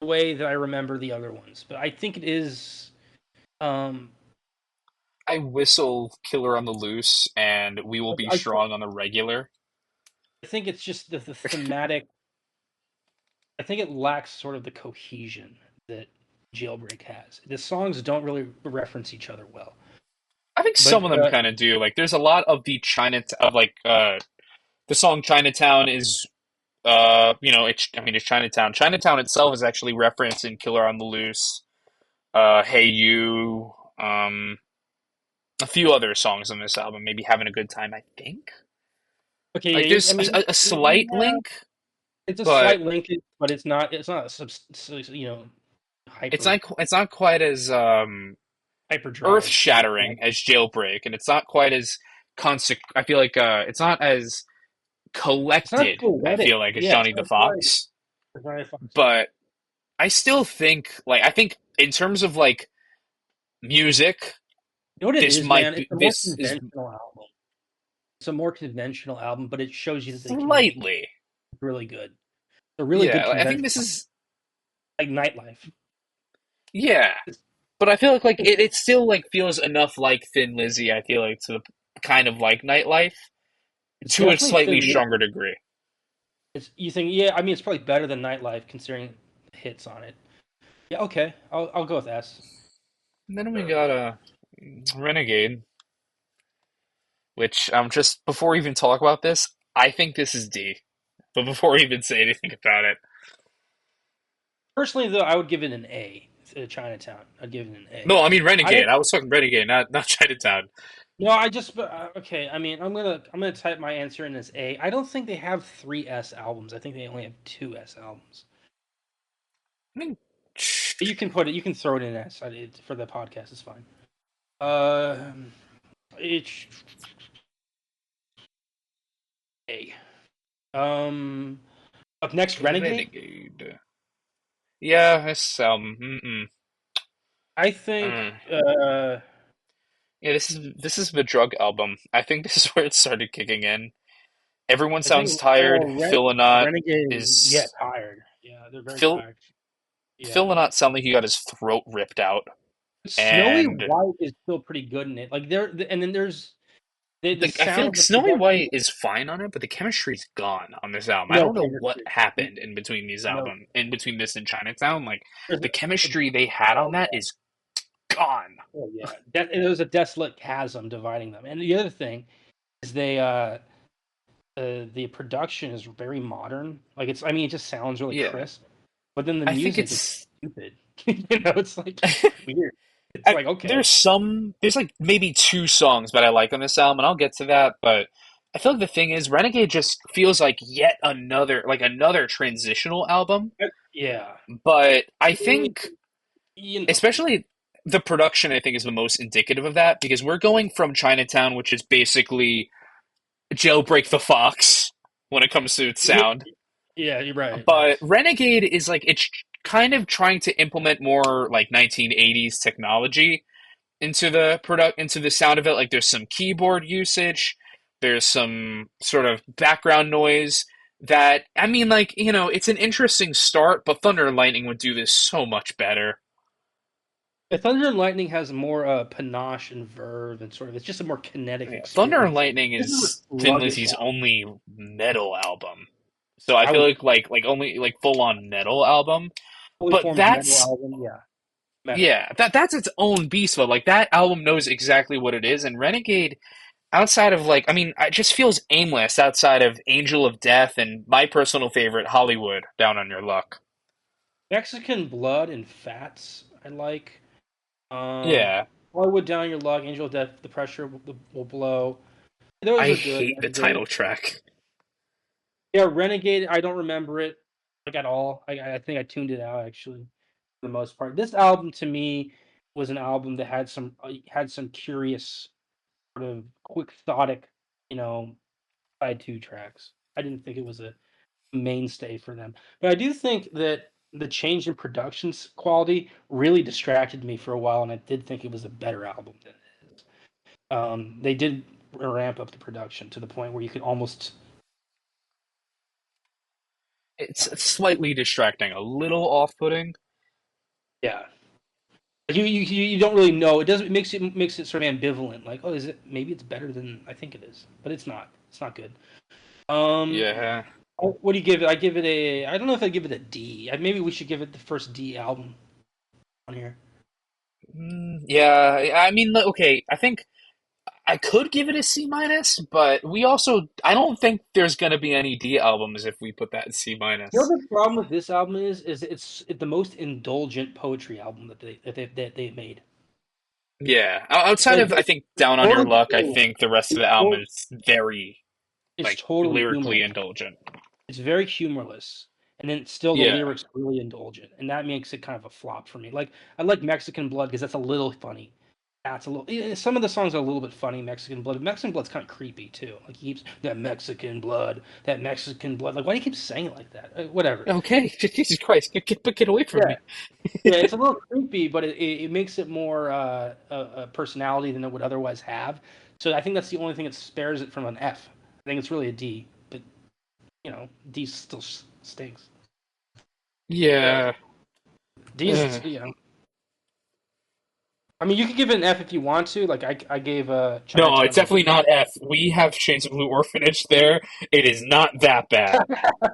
Speaker 2: the way that I remember the other ones, but I think it is. Um,
Speaker 1: I whistle Killer on the Loose and We Will Be
Speaker 2: I
Speaker 1: Strong on the regular.
Speaker 2: think it's just the thematic. I think it lacks sort of the cohesion that Jailbreak has. The songs don't really reference each other well,
Speaker 1: I think
Speaker 2: but
Speaker 1: some of them kind of do. Like, there's a lot of the China of like the song Chinatown is it's Chinatown. Chinatown itself is actually referenced in Killer on the Loose, Hey You, a few other songs on this album. Maybe Having a Good Time. I think like
Speaker 2: okay. I
Speaker 1: there's
Speaker 2: mean,
Speaker 1: a slight link,
Speaker 2: it's a
Speaker 1: but
Speaker 2: slight linkage, but it's not. It's not a hyper
Speaker 1: it's not quite as earth
Speaker 2: hyperdrive.
Speaker 1: shattering as Jailbreak, and it's not quite as I feel like it's not as
Speaker 2: It's not
Speaker 1: collected. I
Speaker 2: poetic.
Speaker 1: feel like as
Speaker 2: Yeah,
Speaker 1: Johnny the Fox,
Speaker 2: it's not a Fox. Yeah.
Speaker 1: but I still think I think in terms of like music,
Speaker 2: You know what it
Speaker 1: this
Speaker 2: is,
Speaker 1: might
Speaker 2: man?
Speaker 1: be
Speaker 2: It's a more
Speaker 1: this is
Speaker 2: conventional album. It's a more conventional album, but it shows you that they can make
Speaker 1: slightly.
Speaker 2: really good. A really good
Speaker 1: Yeah, I think
Speaker 2: conventional,
Speaker 1: this is
Speaker 2: like Nightlife.
Speaker 1: yeah,
Speaker 2: It's,
Speaker 1: but I feel like it still like feels enough like Thin Lizzy. I feel like to the kind of like Nightlife
Speaker 2: it's
Speaker 1: to a
Speaker 2: definitely
Speaker 1: slightly
Speaker 2: Thin Lizzy.
Speaker 1: stronger degree.
Speaker 2: It's you think, yeah? I mean, it's probably better than Nightlife considering the hits on it. Yeah, okay, I'll go with S.
Speaker 1: And then we got a Renegade, which just before we even talk about this, I think this is D. But before we even say anything about it,
Speaker 2: Personally, though, I would give it an A. Chinatown. I'd give it an A.
Speaker 1: no, I mean
Speaker 2: I don't.
Speaker 1: Renegade. I was talking Renegade, not Chinatown.
Speaker 2: No, I just okay. I mean, I'm gonna type my answer in as A. I don't think they have three S albums. I think they only have two S albums.
Speaker 1: I mean,
Speaker 2: But you can put it. You can throw it in S for the podcast. It's fine. Uh, it's A. Um, Up next, Renegade.
Speaker 1: Renegade. Yeah, this
Speaker 2: I think.
Speaker 1: uh, yeah, this is the drug album. I think this is where it started kicking in. Everyone
Speaker 2: I think.
Speaker 1: sounds tired. Phil Lynott
Speaker 2: Renegade. Yeah,
Speaker 1: is
Speaker 2: tired. Yeah, they're very
Speaker 1: Phil
Speaker 2: tired.
Speaker 1: Phil
Speaker 2: Yeah.
Speaker 1: Lynott sounded like he got his throat ripped out,
Speaker 2: Snowy
Speaker 1: and
Speaker 2: White is still pretty good in it. Like and then there's the
Speaker 1: I feel
Speaker 2: sound,
Speaker 1: like
Speaker 2: the
Speaker 1: Snowy
Speaker 2: production.
Speaker 1: White is fine on it, but the chemistry's gone on this album. I
Speaker 2: No
Speaker 1: don't know what
Speaker 2: chemistry.
Speaker 1: happened in between these
Speaker 2: No.
Speaker 1: albums, in between this and Chinatown. Like
Speaker 2: There's
Speaker 1: the
Speaker 2: a,
Speaker 1: chemistry they had on
Speaker 2: oh
Speaker 1: that
Speaker 2: yeah,
Speaker 1: is gone.
Speaker 2: oh yeah. And there was a desolate chasm dividing them. And the other thing is the production is very modern. Like I mean, it just sounds really
Speaker 1: Yeah,
Speaker 2: crisp. But then the
Speaker 1: I think
Speaker 2: music is
Speaker 1: it's.
Speaker 2: stupid. It's like weird. It's like okay,
Speaker 1: There's like maybe two songs that I like on this album, and I'll get to that. But I feel like the thing is, Renegade just feels like yet another transitional album.
Speaker 2: yeah.
Speaker 1: But I
Speaker 2: Mm,
Speaker 1: think,
Speaker 2: You know,
Speaker 1: especially the production, I think is the most indicative of that because we're going from Chinatown, which is basically Jailbreak the Fox when it comes to its sound.
Speaker 2: yeah, you're right.
Speaker 1: But
Speaker 2: Yes.
Speaker 1: Renegade is like it's kind of trying to implement more like 1980s technology into the sound of it. Like there's some keyboard usage, there's some sort of background noise that I mean, like it's an interesting start, but Thunder and Lightning would do this so much better.
Speaker 2: Thunder and Lightning has more panache and verve and sort of it's just a more kinetic
Speaker 1: Yeah, Thunder and
Speaker 2: experience.
Speaker 1: Lightning
Speaker 2: This is a
Speaker 1: is Thin
Speaker 2: sluggish
Speaker 1: Lizzy's
Speaker 2: album.
Speaker 1: only metal album, so I
Speaker 2: I
Speaker 1: feel
Speaker 2: would
Speaker 1: like only like full on metal album.
Speaker 2: fully
Speaker 1: But
Speaker 2: formed metal
Speaker 1: that's
Speaker 2: album. Yeah, metal.
Speaker 1: yeah, that's its own beast. But like that album knows exactly what it is, and Renegade outside of like, I mean, it just feels aimless outside of Angel of Death and my personal favorite, Hollywood, Down on Your Luck.
Speaker 2: Mexican Blood and Fats. I like. Um,
Speaker 1: Yeah.
Speaker 2: Hollywood Down Your Luck, Angel of Death, The Pressure will Blow. Those
Speaker 1: I
Speaker 2: are good.
Speaker 1: hate the
Speaker 2: Renegade.
Speaker 1: title track.
Speaker 2: Yeah, Renegade. I don't remember it like at all. I think I tuned it out actually for the most part. This album to me was an album that had some curious sort of quixotic. you know, side two tracks. I didn't think it was a mainstay for them. But I do think that the change in quality really distracted me for a while, and I did think it was a better album than it is. They did ramp up the production to the point where you could almost,
Speaker 1: It's slightly distracting, a little off-putting.
Speaker 2: yeah. You don't really know. It doesn't. It makes it sort of ambivalent. Like, oh, is it? Maybe it's better than I think it is, but it's not. It's not good. Um,
Speaker 1: Yeah.
Speaker 2: what do you give it? I give it a. I don't know if I give it a D. Maybe we should give it the first D album on here.
Speaker 1: Yeah, I mean, okay, I think I could give it a C minus, but I don't think there's gonna be any D albums if we put that in C
Speaker 2: You know
Speaker 1: minus.
Speaker 2: the problem with this album is it's the most indulgent poetry album that they've made.
Speaker 1: Yeah, outside
Speaker 2: Like
Speaker 1: of I think Down on Your
Speaker 2: totally
Speaker 1: Luck, I
Speaker 2: humorless.
Speaker 1: think the rest of
Speaker 2: It's,
Speaker 1: the album
Speaker 2: to-
Speaker 1: is very
Speaker 2: it's
Speaker 1: like
Speaker 2: totally
Speaker 1: lyrically
Speaker 2: humorless.
Speaker 1: indulgent.
Speaker 2: It's very humorless, and then still the
Speaker 1: Yeah.
Speaker 2: lyrics really indulgent, and that makes it kind of a flop for me. Like I like Mexican Blood because that's a little funny. That's a little. Some of the songs are a little bit funny. Mexican Blood. Mexican Blood's kind of creepy too. Like he keeps that Mexican blood, that Mexican blood. Like why do you keep saying it like that? Whatever.
Speaker 1: Okay, Jesus Christ, get away from
Speaker 2: Yeah.
Speaker 1: me.
Speaker 2: Yeah, it's a little creepy, but it makes it more a personality than it would otherwise have. So I think that's the only thing that spares it from an F. I think it's really a D, but D still stinks.
Speaker 1: Yeah.
Speaker 2: D's,
Speaker 1: Ugh.
Speaker 2: I mean, you could give it an F if you want to. Like I gave
Speaker 1: No, it's
Speaker 2: Chinatown a
Speaker 1: definitely not F. We have Shades of Blue Orphanage there. It is not that bad.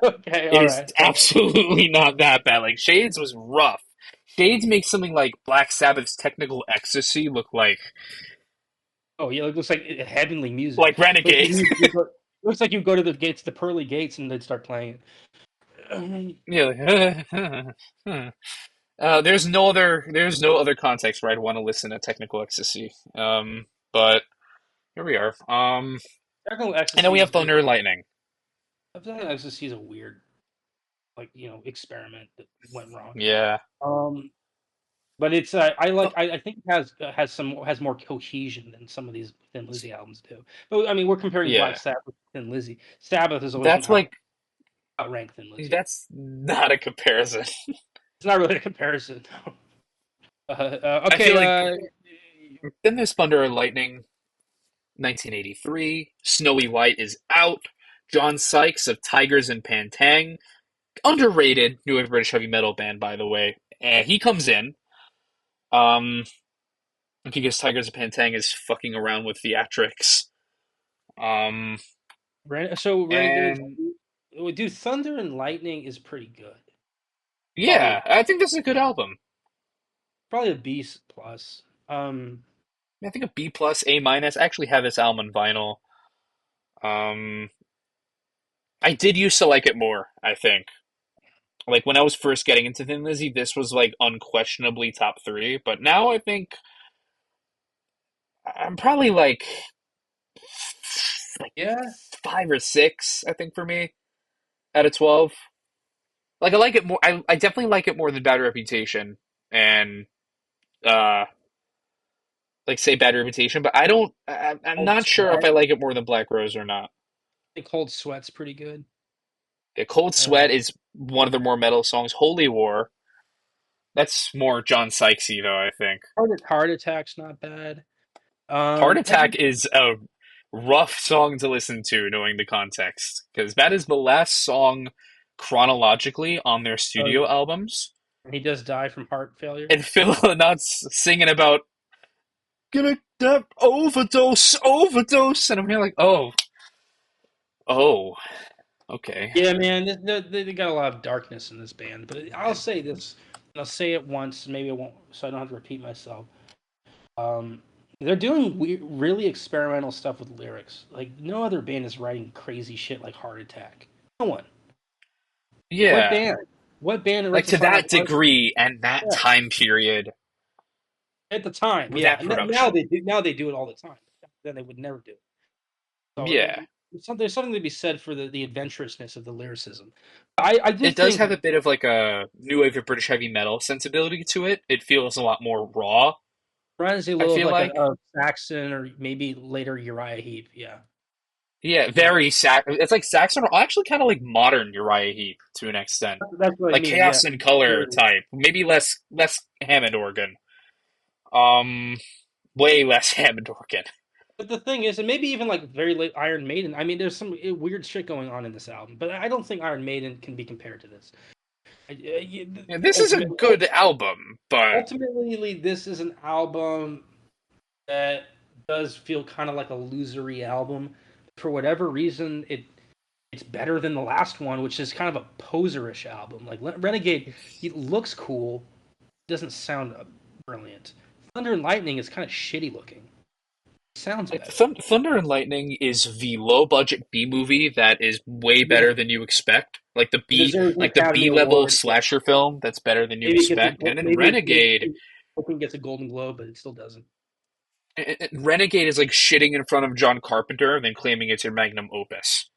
Speaker 2: okay,
Speaker 1: It
Speaker 2: all
Speaker 1: is
Speaker 2: right.
Speaker 1: absolutely not that bad. Like Shades was rough. Shades makes something like Black Sabbath's Technical Ecstasy look
Speaker 2: Oh yeah, it looks like heavenly music.
Speaker 1: like Renegade.
Speaker 2: Looks like you go to the gates, the pearly gates, and they'd start playing it.
Speaker 1: Yeah, like, there's no other context where I'd want to listen to Technical Ecstasy. But here we are.
Speaker 2: Technical
Speaker 1: And then
Speaker 2: ecstasy
Speaker 1: we
Speaker 2: is
Speaker 1: have
Speaker 2: weird.
Speaker 1: Thunder and Lightning.
Speaker 2: Technical ecstasy is a weird, like experiment that went wrong.
Speaker 1: Yeah.
Speaker 2: Um, but it's I think it has more cohesion than some of these Thin Lizzy albums do. But I mean, we're comparing Black
Speaker 1: Yeah.
Speaker 2: Sabbath with Thin Lizzy. Sabbath has always been
Speaker 1: That's like
Speaker 2: outranked Thin Lizzy.
Speaker 1: that's not a comparison.
Speaker 2: It's not really a comparison.
Speaker 1: I feel
Speaker 2: Okay.
Speaker 1: like then there's Thunder and Lightning, 1983. Snowy White is out. John Sykes of Tigers and Pantang, underrated new wave British heavy metal band, by the way. And he comes in. Um, because Tigers and Pantang is fucking around with theatrics. Um,
Speaker 2: So
Speaker 1: and
Speaker 2: do Thunder and Lightning is pretty good.
Speaker 1: yeah,
Speaker 2: Probably
Speaker 1: I think this is a good album.
Speaker 2: probably a B plus.
Speaker 1: I think a B plus, A minus. I actually have this album on vinyl. Um, I did used to like it more, I think. Like when I was first getting into Thin Lizzy, this was like unquestionably top three. But now I think I'm probably like
Speaker 2: Yeah,
Speaker 1: 5 or 6, I think for me, out of 12. Like I like it more I definitely like it more than Bad Reputation and uh like say Bad Reputation, but I'm
Speaker 2: Cold
Speaker 1: not sure if
Speaker 2: Sweat.
Speaker 1: I like it more than Black Rose or not.
Speaker 2: I think Cold Sweat's pretty good.
Speaker 1: Yeah, Cold
Speaker 2: Uh,
Speaker 1: Sweat is one of the more metal songs. Holy War, that's more John Sykesy though, I think.
Speaker 2: Heart Attack's not bad.
Speaker 1: Heart
Speaker 2: I
Speaker 1: Attack
Speaker 2: think
Speaker 1: is a rough song to listen to knowing the context because that is the last song chronologically on their studio albums.
Speaker 2: he does die from heart failure.
Speaker 1: And Phil Lynot's singing about gonna overdose, and I'm here like, oh, okay,
Speaker 2: Yeah, man, they got a lot of darkness in this band. But I'll say this, and I'll say it once, maybe I won't, so I don't have to repeat myself. Um, they're doing really experimental stuff with lyrics. Like no other band is writing crazy shit like Heart Attack. No one. What
Speaker 1: yeah,
Speaker 2: band? What band
Speaker 1: like
Speaker 2: writes a
Speaker 1: to
Speaker 2: song like
Speaker 1: that
Speaker 2: Heart?
Speaker 1: degree and that
Speaker 2: Yeah,
Speaker 1: time period
Speaker 2: at the time,
Speaker 1: with
Speaker 2: yeah.
Speaker 1: that
Speaker 2: And now
Speaker 1: production,
Speaker 2: they do. Now they do it all the time. Then they would never do it. So
Speaker 1: yeah,
Speaker 2: there's something to be said for the adventurousness of the lyricism. I do
Speaker 1: it does
Speaker 2: think
Speaker 1: have a bit of like a new wave of British heavy metal sensibility to it. It feels a lot more raw.
Speaker 2: reminds me a
Speaker 1: I
Speaker 2: little of
Speaker 1: feel
Speaker 2: like
Speaker 1: like,
Speaker 2: a Saxon or maybe later Uriah Heep. Yeah.
Speaker 1: Yeah,
Speaker 2: Uh,
Speaker 1: very It's like Saxon, actually kind of like modern Uriah Heep to an extent,
Speaker 2: that's what I
Speaker 1: like
Speaker 2: mean. Yeah,
Speaker 1: Chaos and Color
Speaker 2: very.
Speaker 1: type. Maybe less Hammond organ. Um, way less Hammond organ.
Speaker 2: But the thing is, and maybe even like very late Iron Maiden. I mean, there's some weird shit going on in this album, but I don't think Iron Maiden can be compared to this.
Speaker 1: Yeah, this is a
Speaker 2: Ultimately,
Speaker 1: good album, but
Speaker 2: ultimately, this is an album that does feel kind of like a losery album. For whatever reason, it's better than the last one, which is kind of a poserish album. Like Renegade, it looks cool, doesn't sound brilliant. Thunder and Lightning is kind of shitty looking. It sounds
Speaker 1: like
Speaker 2: better.
Speaker 1: Thunder and Lightning is the low budget B movie that is way
Speaker 2: Yeah,
Speaker 1: better than you expect.
Speaker 2: it deserves an
Speaker 1: Like the
Speaker 2: Academy
Speaker 1: B level
Speaker 2: Award. Yeah.
Speaker 1: slasher film that's better than you
Speaker 2: Maybe it gets a
Speaker 1: expect. And then
Speaker 2: maybe
Speaker 1: Renegade,
Speaker 2: hoping it gets a Golden Globe, but it still doesn't.
Speaker 1: Renegade is like shitting in front of John Carpenter and then claiming it's your magnum opus.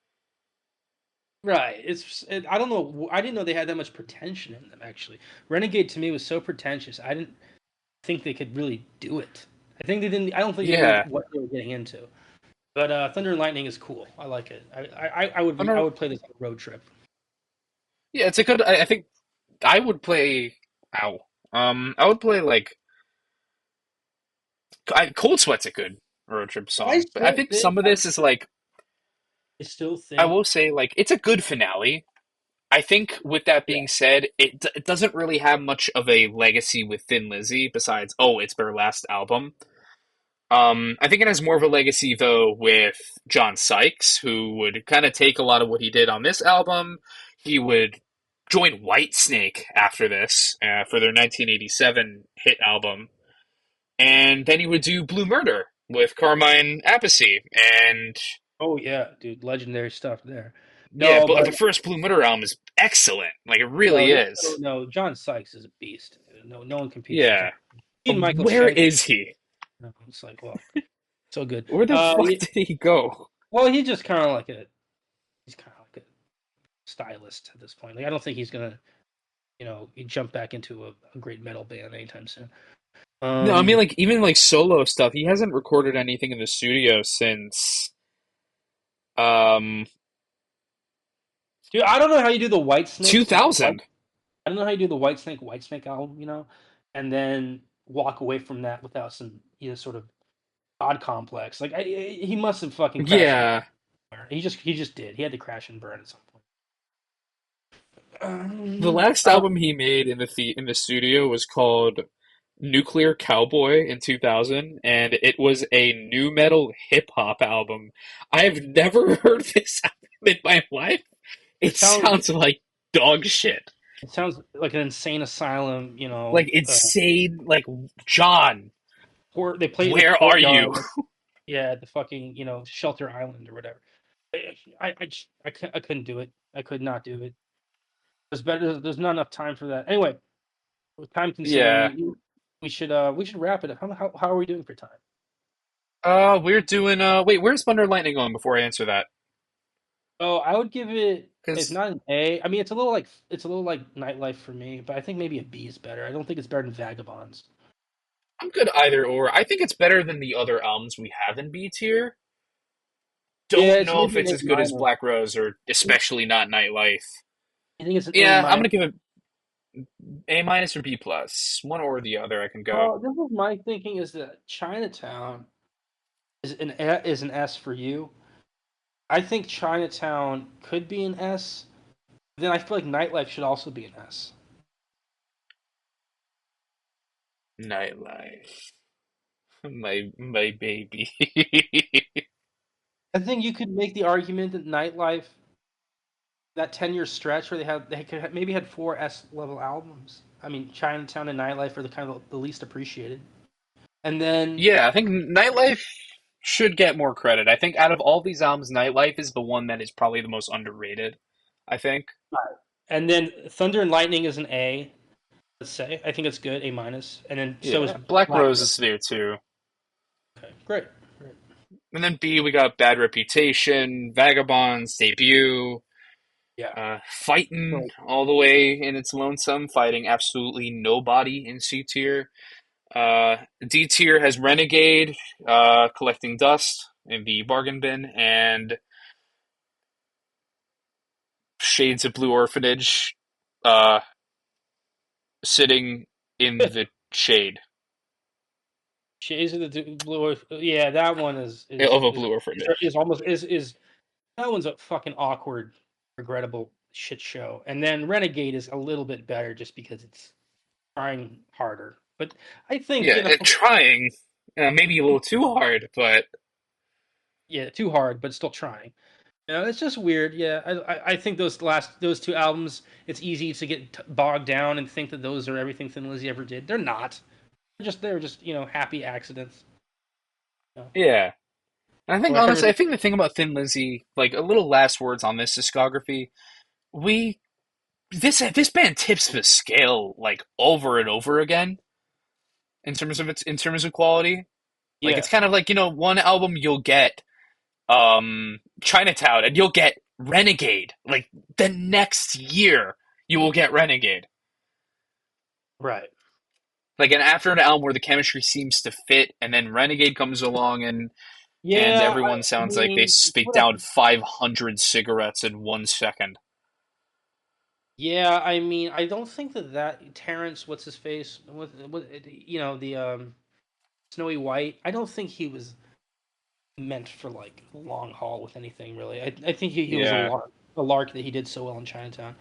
Speaker 2: Right. I don't know. I didn't know they had that much pretension in them. Actually, Renegade to me was so pretentious. I didn't think they could really do it. I think they didn't. I don't think they knew
Speaker 1: Yeah,
Speaker 2: what they were getting into. But Thunder and Lightning is cool. I like it. I
Speaker 1: Thunder.
Speaker 2: would play this on a road trip.
Speaker 1: Yeah, it's a good. I think I would play. Ow. I would play like Cold Sweat's a good road trip
Speaker 2: I
Speaker 1: song, but I
Speaker 2: still
Speaker 1: think
Speaker 2: think
Speaker 1: some of this is like
Speaker 2: I still
Speaker 1: I
Speaker 2: think
Speaker 1: will say like it's a good finale. I think with that
Speaker 2: yeah.
Speaker 1: being said, it doesn't really have much of a legacy with Thin Lizzy besides it's their last album. I think it has more of a legacy though with John Sykes, who would kind of take a lot of what he did on this album. He would join Whitesnake after this for their 1987 hit album, and then he would do Blue Murder with Carmine Appice, and
Speaker 2: Oh yeah, dude, legendary stuff there.
Speaker 1: yeah,
Speaker 2: No,
Speaker 1: but
Speaker 2: but
Speaker 1: the first Blue Murder album is excellent. Like it
Speaker 2: no,
Speaker 1: really is.
Speaker 2: no. John Sykes is a beast. No one competes with John.
Speaker 1: Yeah.
Speaker 2: Even Michael
Speaker 1: Where
Speaker 2: Schenker.
Speaker 1: is he?
Speaker 2: No, it's like, well, so good.
Speaker 1: Where the fuck
Speaker 2: Yeah,
Speaker 1: did he go?
Speaker 2: well, he's just kind of like a he's kind of like a stylist at this point. Like, I don't think he's gonna jump back into a great metal band anytime soon.
Speaker 1: No, I mean
Speaker 2: Um,
Speaker 1: like even like solo stuff. He hasn't recorded anything in the studio since um
Speaker 2: dude, I don't know how you do the White Snake. White,
Speaker 1: 2000.
Speaker 2: I don't know how you do the White Snake album, and then walk away from that without some sort of God complex. Like he must have fucking crashed and
Speaker 1: Yeah.
Speaker 2: burned. He just did. He had to crash and burn at some point.
Speaker 1: The last
Speaker 2: Uh,
Speaker 1: album he made in in the studio was called Nuclear Cowboy in 2000, and it was a new metal hip hop album. I've never heard this album in my life.
Speaker 2: it
Speaker 1: It
Speaker 2: sounds
Speaker 1: sounds like dog shit.
Speaker 2: it sounds like an insane asylum.
Speaker 1: Like insane. Like John,
Speaker 2: Or they play it in the
Speaker 1: where are you?
Speaker 2: courtyard. Yeah, at the fucking shelter island or whatever. I couldn't do it. I could not do it. There's better. There's not enough time for that. Anyway, with time consuming,
Speaker 1: Yeah.
Speaker 2: we should wrap it up. How are we doing for time?
Speaker 1: We're doing wait, where's Thunder and Lightning on before I answer that?
Speaker 2: Oh, I would give it, if
Speaker 1: Because
Speaker 2: not an A. I mean, it's a little like Nightlife for me, but I think maybe a B is better. I don't think it's better than Vagabonds.
Speaker 1: I'm good either or. I think it's better than the other albums we have in B tier.
Speaker 2: Yeah,
Speaker 1: Don't
Speaker 2: it's
Speaker 1: know if
Speaker 2: maybe
Speaker 1: it's
Speaker 2: an A
Speaker 1: as good as
Speaker 2: minus.
Speaker 1: Black Rose or especially not Nightlife.
Speaker 2: I think it's an A
Speaker 1: Yeah, I'm
Speaker 2: minus.
Speaker 1: gonna give it A minus or B plus. One or the other I can go.
Speaker 2: Well, this is my thinking is that Chinatown is an S for you. I think Chinatown could be an S. Then I feel like Nightlife should also be an S.
Speaker 1: Nightlife. My baby.
Speaker 2: I think you could make the argument that Nightlife, that 10-year stretch where they could maybe had four S level albums. I mean, Chinatown and Nightlife are the kind of the least appreciated. And then
Speaker 1: Yeah, I think Nightlife should get more credit. I think out of all these albums, Nightlife is the one that is probably the most underrated. I think.
Speaker 2: Thunder and Lightning is an A. Let's say I think it's good, A minus. And then so is
Speaker 1: Yeah, Black
Speaker 2: Black
Speaker 1: Rose
Speaker 2: Rose.
Speaker 1: is there too.
Speaker 2: Okay, great, great.
Speaker 1: And then B, we got Bad Reputation, Vagabonds, Debut,
Speaker 2: Yeah.
Speaker 1: Fighting
Speaker 2: So,
Speaker 1: all the way in its lonesome, fighting absolutely nobody in C tier. D tier has Renegade, Collecting Dust in the bargain bin, and Shades of Blue Orphanage, uh, sitting in the shade
Speaker 2: Shades of the Blue. Yeah, that one
Speaker 1: of a Blue Orphanage.
Speaker 2: is almost is that one's a fucking awkward, regrettable shit show. And then Renegade is a little bit better just because it's trying harder. But I think
Speaker 1: Yeah, trying, maybe a little too hard, but
Speaker 2: yeah, too hard, but still trying. It's just weird. Yeah, I think those two albums, it's easy to get bogged down and think that those are everything Thin Lizzy ever did. They're not. They're just happy accidents. You know?
Speaker 1: yeah. I think
Speaker 2: Like
Speaker 1: honestly, I
Speaker 2: everything.
Speaker 1: think the thing about Thin Lizzy, like a little last words on this discography, we this band tips the scale like over and over again in terms of quality. Like it's
Speaker 2: Yeah,
Speaker 1: kind of like, one album you'll get Chinatown and you'll get Renegade. Like the next year you will get Renegade.
Speaker 2: right.
Speaker 1: Like and after an album where the chemistry seems to fit and then Renegade comes along and
Speaker 2: Yeah,
Speaker 1: everyone
Speaker 2: I
Speaker 1: sounds like
Speaker 2: mean,
Speaker 1: they downed 500 cigarettes in 1 second.
Speaker 2: yeah, I mean, I don't think that Terrence, what's his face, the Snowy White. I don't think he was meant for like long haul with anything really. I think he was
Speaker 1: Yeah.
Speaker 2: a lark that he did so well in Chinatown.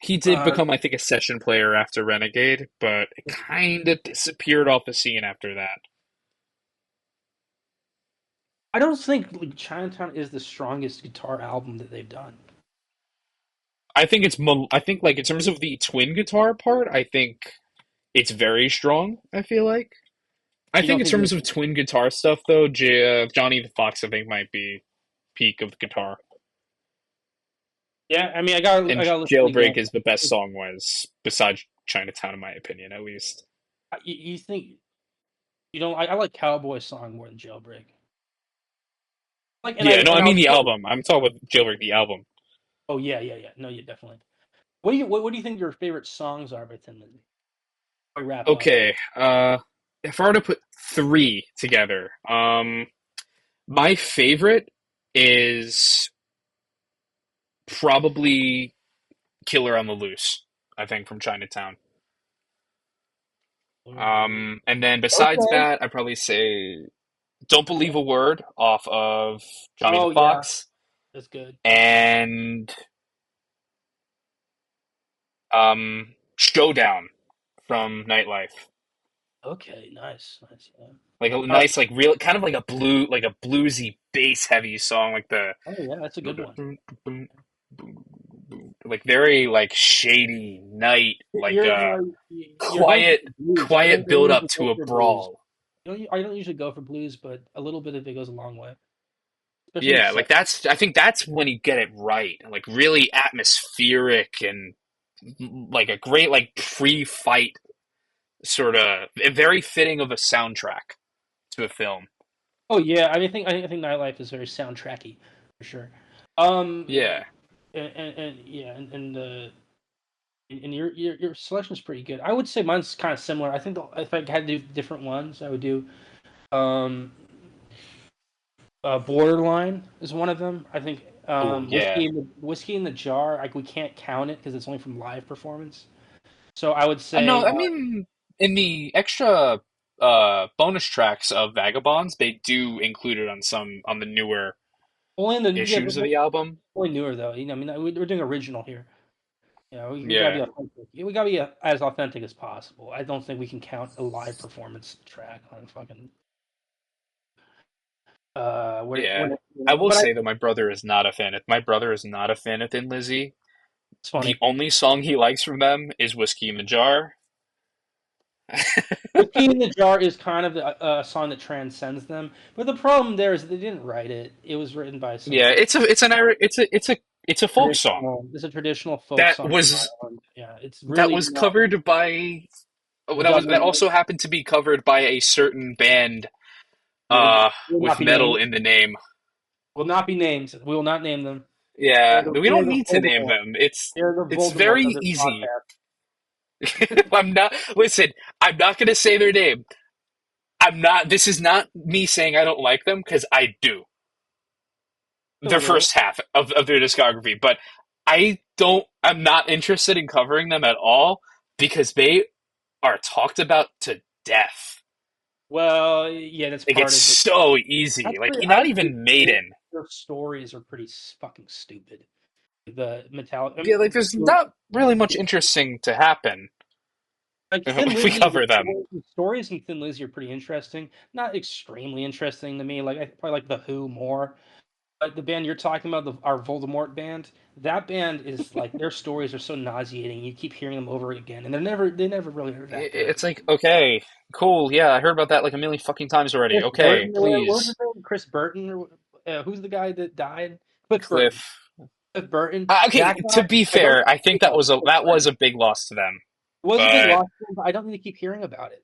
Speaker 1: He did
Speaker 2: Uh,
Speaker 1: become, I think, a session player after Renegade, but it kind of disappeared off the scene after that.
Speaker 2: I don't think like, Chinatown is the strongest guitar album that they've done.
Speaker 1: I think, like, in terms of the twin guitar part, I think it's very strong, I feel like. I
Speaker 2: You
Speaker 1: think
Speaker 2: don't
Speaker 1: in
Speaker 2: think
Speaker 1: terms
Speaker 2: that?
Speaker 1: of twin guitar stuff, though, Johnny the Fox, I think, might be peak of the guitar.
Speaker 2: Yeah, I mean, I
Speaker 1: And
Speaker 2: got to listen again.
Speaker 1: Jailbreak is the best song was, besides Chinatown, in my opinion, at least.
Speaker 2: You think you don't? I like Cowboy Song more than Jailbreak. Like,
Speaker 1: Yeah, no, I
Speaker 2: I'll
Speaker 1: mean the
Speaker 2: say,
Speaker 1: album. I'm talking about Jailbreak, the album.
Speaker 2: oh yeah. No, yeah, definitely. What do you think your favorite songs are by Thin Lizzy? We wrap up.
Speaker 1: Okay, if I were to put three together, my favorite is probably Killer on the Loose, I think, from Chinatown. And then besides
Speaker 2: Okay.
Speaker 1: that, I'd probably say Don't Believe a Word off of Johnny the
Speaker 2: Oh yeah,
Speaker 1: Fox
Speaker 2: that's good.
Speaker 1: and Showdown from Nightlife.
Speaker 2: Okay, nice. Yeah.
Speaker 1: Like a
Speaker 2: Uh,
Speaker 1: nice, like real, kind of like a bluesy bass heavy song, like the
Speaker 2: oh yeah, that's a good one.
Speaker 1: like very like shady night, like
Speaker 2: You're going for
Speaker 1: quiet
Speaker 2: the blues.
Speaker 1: quiet
Speaker 2: I don't
Speaker 1: build up
Speaker 2: usually
Speaker 1: to
Speaker 2: go
Speaker 1: a
Speaker 2: for blues.
Speaker 1: brawl.
Speaker 2: I don't usually go for blues, but a little bit of it goes a long way, especially in the
Speaker 1: Yeah,
Speaker 2: set.
Speaker 1: like that's I think that's when you get it right. Like really atmospheric and like a great like pre-fight sort of very fitting of a soundtrack to a film.
Speaker 2: Oh yeah, I think Nightlife is very soundtracky for sure. Um,
Speaker 1: Yeah.
Speaker 2: and yeah, and your selection is pretty good. I would say mine's kind of similar. I think if I had to do different ones, I would do um Borderline is one of them. I think
Speaker 1: Oh yeah.
Speaker 2: Whiskey in the Jar. Like we can't count it because it's only from live performance. So I would
Speaker 1: No,
Speaker 2: say
Speaker 1: I mean in the extra bonus tracks of Vagabonds, they do include it on the newer
Speaker 2: only in the yeah,
Speaker 1: issues of the album.
Speaker 2: only newer though. I mean, we're doing original here. We gotta be
Speaker 1: Yeah.
Speaker 2: authentic. We gotta be as authentic as possible. I don't think we can count a live performance track on fucking
Speaker 1: Yeah. I will
Speaker 2: but
Speaker 1: say that my brother is not a fan of Thin Lizzy.
Speaker 2: it's
Speaker 1: The
Speaker 2: funny.
Speaker 1: only song he likes from them is Whiskey in the Jar.
Speaker 2: Whiskey in the Jar is kind of a song that transcends them, but the problem there is that they didn't write it. It was written by
Speaker 1: Yeah,
Speaker 2: some
Speaker 1: it's a folk song
Speaker 2: it's a traditional folk
Speaker 1: that
Speaker 2: song from
Speaker 1: was
Speaker 2: Ireland. Yeah, it's really not.
Speaker 1: covered by
Speaker 2: It
Speaker 1: that
Speaker 2: doesn't.
Speaker 1: also happened to be covered by a certain band
Speaker 2: Will not
Speaker 1: with
Speaker 2: be
Speaker 1: metal
Speaker 2: named.
Speaker 1: in the name.
Speaker 2: Will not be named. We will not name them.
Speaker 1: Yeah, we
Speaker 2: They're
Speaker 1: don't
Speaker 2: the
Speaker 1: need to name
Speaker 2: Voldemort.
Speaker 1: them.
Speaker 2: They're the
Speaker 1: It's
Speaker 2: Voldemort of
Speaker 1: very
Speaker 2: this
Speaker 1: easy.
Speaker 2: podcast.
Speaker 1: I'm not listen, I'm not going to say their name. I'm not this is not me saying I don't like them cuz I do.
Speaker 2: A
Speaker 1: Their
Speaker 2: little.
Speaker 1: first half of their discography, but I'm not interested in covering them at all because they are talked about to death.
Speaker 2: Well, yeah, that's
Speaker 1: Like it's
Speaker 2: part of it.
Speaker 1: so easy. Like not
Speaker 2: Actually,
Speaker 1: even Maiden.
Speaker 2: their stories are pretty fucking stupid. The Metallica,
Speaker 1: Yeah, like there's not really much interesting to happen
Speaker 2: like Thin
Speaker 1: if we
Speaker 2: Lizzy,
Speaker 1: cover them.
Speaker 2: the stories in Thin Lizzy are pretty interesting. Not extremely interesting to me. Like I probably like the Who more. But the band you're talking about, our Voldemort band, that band is like their stories are so nauseating. You keep hearing them over again, and they never really are that good.
Speaker 1: It's like, okay, cool, yeah, I heard about that like a million fucking times already.
Speaker 2: Chris
Speaker 1: Okay,
Speaker 2: Burton, what was his
Speaker 1: please,
Speaker 2: name? Chris Burton, or who's the guy that died? Cliff Burton.
Speaker 1: Cliff.
Speaker 2: Cliff Burton.
Speaker 1: Okay,
Speaker 2: That guy.
Speaker 1: to be
Speaker 2: I don't
Speaker 1: fair, I think
Speaker 2: know. Cliff
Speaker 1: that was
Speaker 2: Burton.
Speaker 1: a big loss to them.
Speaker 2: It was a big
Speaker 1: But
Speaker 2: loss, but I don't need to keep hearing about it.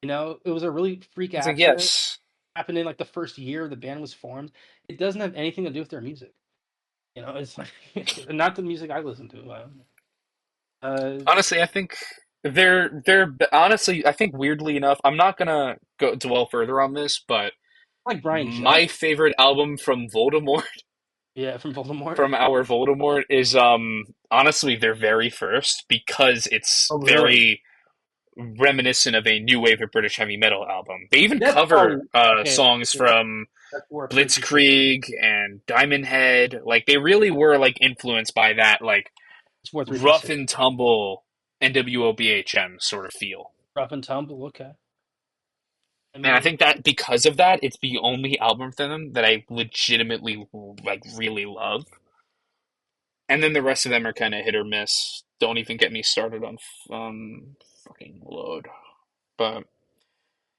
Speaker 2: It was a really freak
Speaker 1: it's like,
Speaker 2: accident.
Speaker 1: yes,
Speaker 2: Happened in like the first year the band was formed. It doesn't have anything to do with their music. It's like not the music I listen to. Uh,
Speaker 1: honestly, I think they're honestly, I think weirdly enough, I'm not gonna go dwell further on this, but
Speaker 2: like Brian Jones.
Speaker 1: my favorite album from Voldemort,
Speaker 2: Yeah, from Voldemort.
Speaker 1: from our Voldemort, is honestly their very first because it's
Speaker 2: Oh, really?
Speaker 1: very reminiscent of a new wave of British heavy metal album. They even
Speaker 2: That's
Speaker 1: cover
Speaker 2: probably okay.
Speaker 1: songs from
Speaker 2: That's worth reconsidering.
Speaker 1: Blitzkrieg and Diamond Head. Like they really were like influenced by that like
Speaker 2: It's worth
Speaker 1: rough
Speaker 2: reconsidering.
Speaker 1: and tumble NWOBHM sort of feel.
Speaker 2: Rough and Tumble. Okay. I
Speaker 1: And I
Speaker 2: mean,
Speaker 1: think that because of that, it's the only album from them that I legitimately like really love. And then the rest of them are kind of hit or miss. Don't even get me started on fucking load. But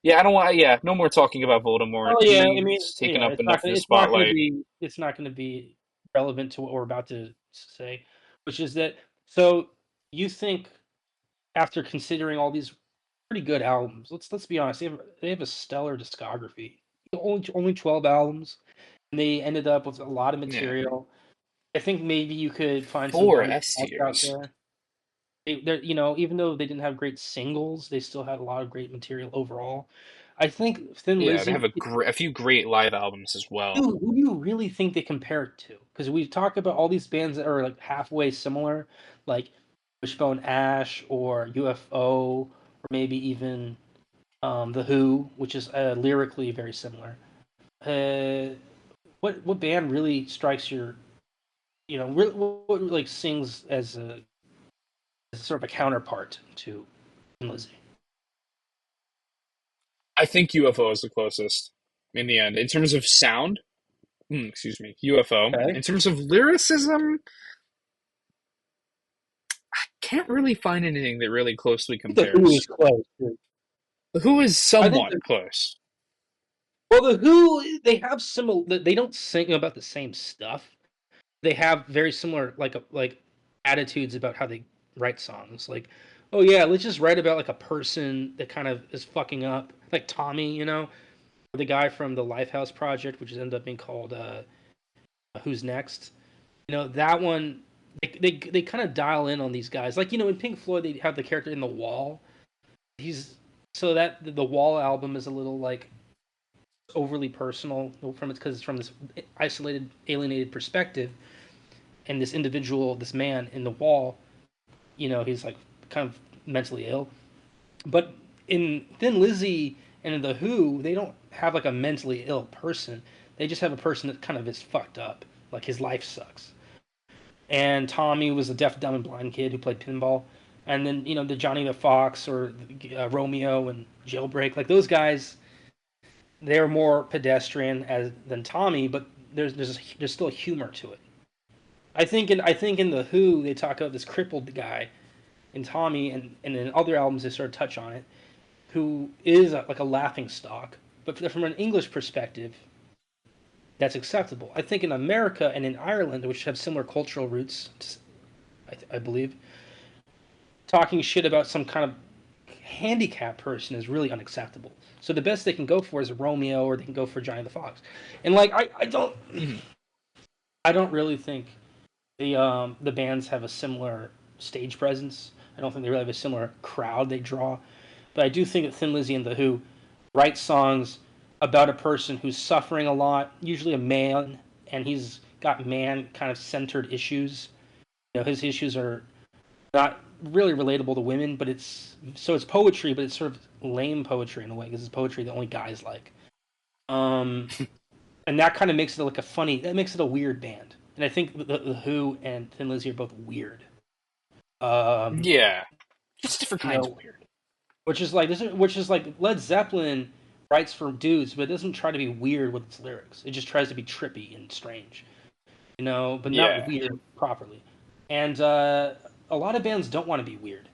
Speaker 1: yeah, I don't want. Yeah, no more talking about Voldemort.
Speaker 2: oh yeah. I mean,
Speaker 1: He's taken
Speaker 2: yeah.
Speaker 1: up enough of the spotlight.
Speaker 2: It's not gonna be relevant to what we're about to say, which is that. So you think after considering all these pretty good albums, let's be honest, they have a stellar discography. Only 12 albums, and they ended up with a lot of
Speaker 1: Yeah,
Speaker 2: material. I think maybe you could find some
Speaker 1: four
Speaker 2: bonus
Speaker 1: S
Speaker 2: tracks out
Speaker 1: tiers.
Speaker 2: there. Even though they didn't have great singles, they still had a lot of great material overall. I think Thin
Speaker 1: Yeah, they have
Speaker 2: Lizzy,
Speaker 1: a few great live albums as well.
Speaker 2: who do you really think they compare it to? Because we talk about all these bands that are like halfway similar, like Wishbone Ash or UFO, or maybe even The Who, which is lyrically very similar. Uh, what band really strikes your, what like sings as sort of a counterpart to Thin Lizzy?
Speaker 1: I think UFO is the closest in the end in terms of sound. Excuse me, UFO.
Speaker 2: Okay.
Speaker 1: In terms of lyricism, can't really find anything that really closely
Speaker 2: The Who is
Speaker 1: compares.
Speaker 2: close. Too.
Speaker 1: Who is
Speaker 2: I think
Speaker 1: somewhat close.
Speaker 2: the Who they have similar. They don't sing about the same stuff. They have very similar like attitudes about how they write songs. Like, oh yeah, let's just write about like a person that kind of is fucking up, like Tommy, the guy from the Lifehouse Project, which ended up being called Who's Next. That one. They kind of dial in on these guys. Like in Pink Floyd, they have the character in the Wall. He's so that the Wall album is a little like overly personal from it because it's from this isolated, alienated perspective, and this individual, this man in the Wall, he's like kind of mentally ill. But in Thin Lizzy and in the Who, they don't have like a mentally ill person. They just have a person that kind of is fucked up, like his life sucks. And Tommy was a deaf, dumb, and blind kid who played pinball. And then the Johnny the Fox or Romeo and Jailbreak, like those guys, they're more pedestrian than Tommy, but there's still humor to it. I think in the Who they talk about this crippled guy in Tommy, and in other albums they sort of touch on it, who is like a laughing stock. But from an English perspective, that's acceptable. I think in America and in Ireland, which have similar cultural roots, I believe, talking shit about some kind of handicapped person is really unacceptable. So the best they can go for is Romeo, or they can go for Johnny the Fox. And like
Speaker 1: Mhm.
Speaker 2: I don't really think the bands have a similar stage presence. I don't think they really have a similar crowd they draw. But I do think that Thin Lizzy and the Who write songs about a person who's suffering a lot, usually a man, and he's got man kind of centered issues. his issues are not really relatable to women, but it's poetry, but it's sort of lame poetry in a way because it's poetry that only guys like. Um, and that kind of makes it like a funny. That makes it a weird band. And I think the Who and Thin Lizzy are both weird. Um,
Speaker 1: Yeah, just different
Speaker 2: you
Speaker 1: kinds of
Speaker 2: know,
Speaker 1: weird.
Speaker 2: which is like Led Zeppelin writes for dudes, but it doesn't try to be weird with its lyrics. It just tries to be trippy and strange, but not
Speaker 1: Yeah,
Speaker 2: weird properly. And a lot of bands don't want to be weird.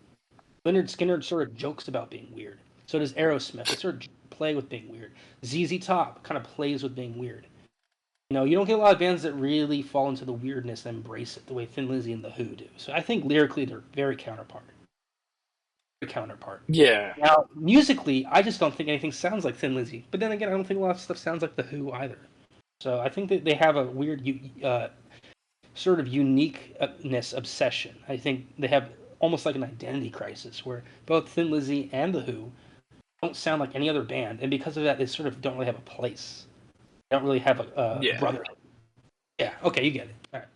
Speaker 2: Leonard Skinner sort of jokes about being weird. So does Aerosmith. They sort of play with being weird. ZZ Top kind of plays with being weird. You don't get a lot of bands that really fall into the weirdness and embrace it the way Thin Lizzy and The Who do. So I think lyrically they're very counterpart. Very counterpart.
Speaker 1: yeah,
Speaker 2: Now, musically, I just don't think anything sounds like Thin Lizzy. But then again, I don't think a lot of stuff sounds like The Who either. So I think that they have a weird sort of uniqueness obsession. I think they have almost like an identity crisis where both Thin Lizzy and The Who don't sound like any other band, and because of that, they sort of don't really have a place. They don't really have a
Speaker 1: yeah.
Speaker 2: brotherhood. Yeah, okay, you get it. All right.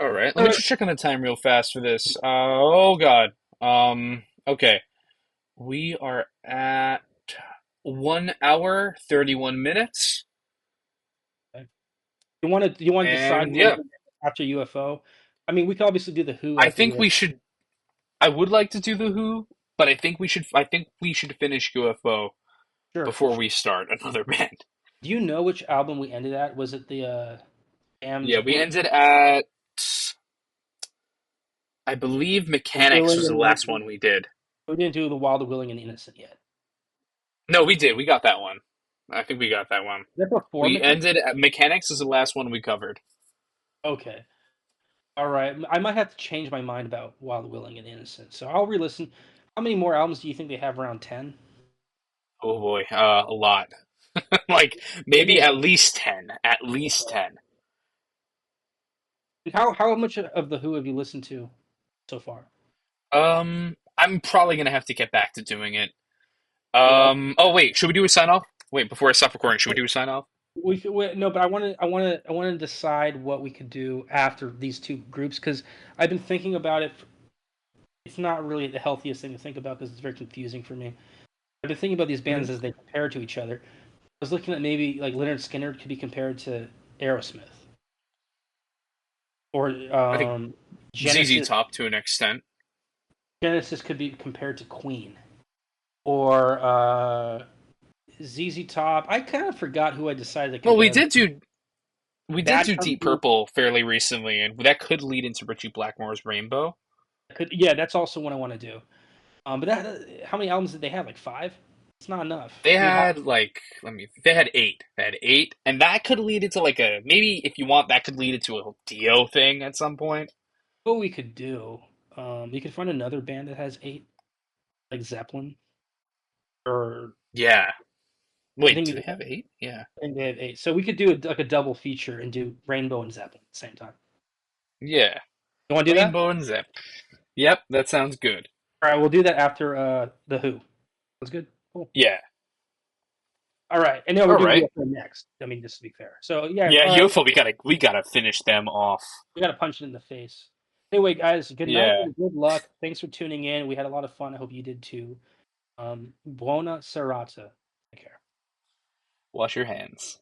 Speaker 1: All right, let
Speaker 2: All
Speaker 1: me
Speaker 2: right.
Speaker 1: just check on the time real fast for this. Oh God. Okay, we are at 1 hour 31 minutes,
Speaker 2: You want to decide
Speaker 1: and
Speaker 2: what we
Speaker 1: yeah,
Speaker 2: do after UFO? I mean, we could obviously do the Who
Speaker 1: I
Speaker 2: after
Speaker 1: think we
Speaker 2: UFO.
Speaker 1: should. I would like to do the Who, but I think we should. I think we should finish UFO
Speaker 2: Sure, for
Speaker 1: before
Speaker 2: sure.
Speaker 1: we start another band.
Speaker 2: Do you know which album we ended at? Was it the
Speaker 1: Yeah,
Speaker 2: Damned?
Speaker 1: we ended at. I believe Mechanics
Speaker 2: Willing
Speaker 1: was the
Speaker 2: and
Speaker 1: last
Speaker 2: Innocent.
Speaker 1: one we did.
Speaker 2: We didn't do the Wild, the Willing, and the Innocent yet.
Speaker 1: No, we did. We got that one. I think we got that one.
Speaker 2: Is that before
Speaker 1: We
Speaker 2: Mechanic?
Speaker 1: ended at Mechanics is the last one we covered.
Speaker 2: Okay. All right. I might have to change my mind about Wild, Willing, and Innocent. So I'll re-listen. How many more albums do you think they have? Around 10?
Speaker 1: Oh boy, a lot. Like maybe at least 10. At least 10.
Speaker 2: How much of the Who have you listened to so far?
Speaker 1: I'm probably gonna have to get back to doing it.
Speaker 2: Yeah.
Speaker 1: Oh wait, should we do a sign off? Wait, before I stop recording, should we do a sign off?
Speaker 2: No, but I want to decide what we could do after these two groups because I've been thinking about it. It's not really the healthiest thing to think about because it's very confusing for me. I've been thinking about these
Speaker 1: Hmm.
Speaker 2: bands as they compare to each other. I was looking at maybe like Leonard Skinner could be compared to Aerosmith or
Speaker 1: I think ZZ
Speaker 2: Genesis.
Speaker 1: Top to an extent.
Speaker 2: Genesis could be compared to Queen or ZZ Top. I kind of forgot who I decided to
Speaker 1: Well,
Speaker 2: compare them.
Speaker 1: we did
Speaker 2: That
Speaker 1: do
Speaker 2: could
Speaker 1: Deep
Speaker 2: be
Speaker 1: Purple fairly recently, and that could lead into Richie Blackmore's Rainbow.
Speaker 2: yeah, that's also what I want to do. But how many albums did they have? Like five? It's not enough.
Speaker 1: They
Speaker 2: I mean,
Speaker 1: had like they had eight. They had eight, and that could lead into like a maybe if you want that could lead into a Dio thing at some point.
Speaker 2: what we could do, we could find another band that has eight, like Zeppelin, or
Speaker 1: Yeah.
Speaker 2: I
Speaker 1: Wait,
Speaker 2: think
Speaker 1: do they have eight? Yeah.
Speaker 2: I think they have eight. So we could do like a double feature and do Rainbow and Zeppelin at the same time.
Speaker 1: Yeah.
Speaker 2: You want to do that?
Speaker 1: Rainbow and Zip. Yep, that sounds good.
Speaker 2: All right, we'll do that after the Who. That's good. Cool.
Speaker 1: Yeah.
Speaker 2: All right, and then we're
Speaker 1: All
Speaker 2: doing
Speaker 1: right.
Speaker 2: UFO next. I mean, just to be fair. So yeah,
Speaker 1: Yeah,
Speaker 2: all right,
Speaker 1: UFO. We gotta finish them off.
Speaker 2: we got to punch it in the face. Anyway, guys, good night
Speaker 1: Yeah.
Speaker 2: and good luck. Thanks for tuning in. We had a lot of fun. I hope you did too. Buona serata. Take care.
Speaker 1: Wash your hands.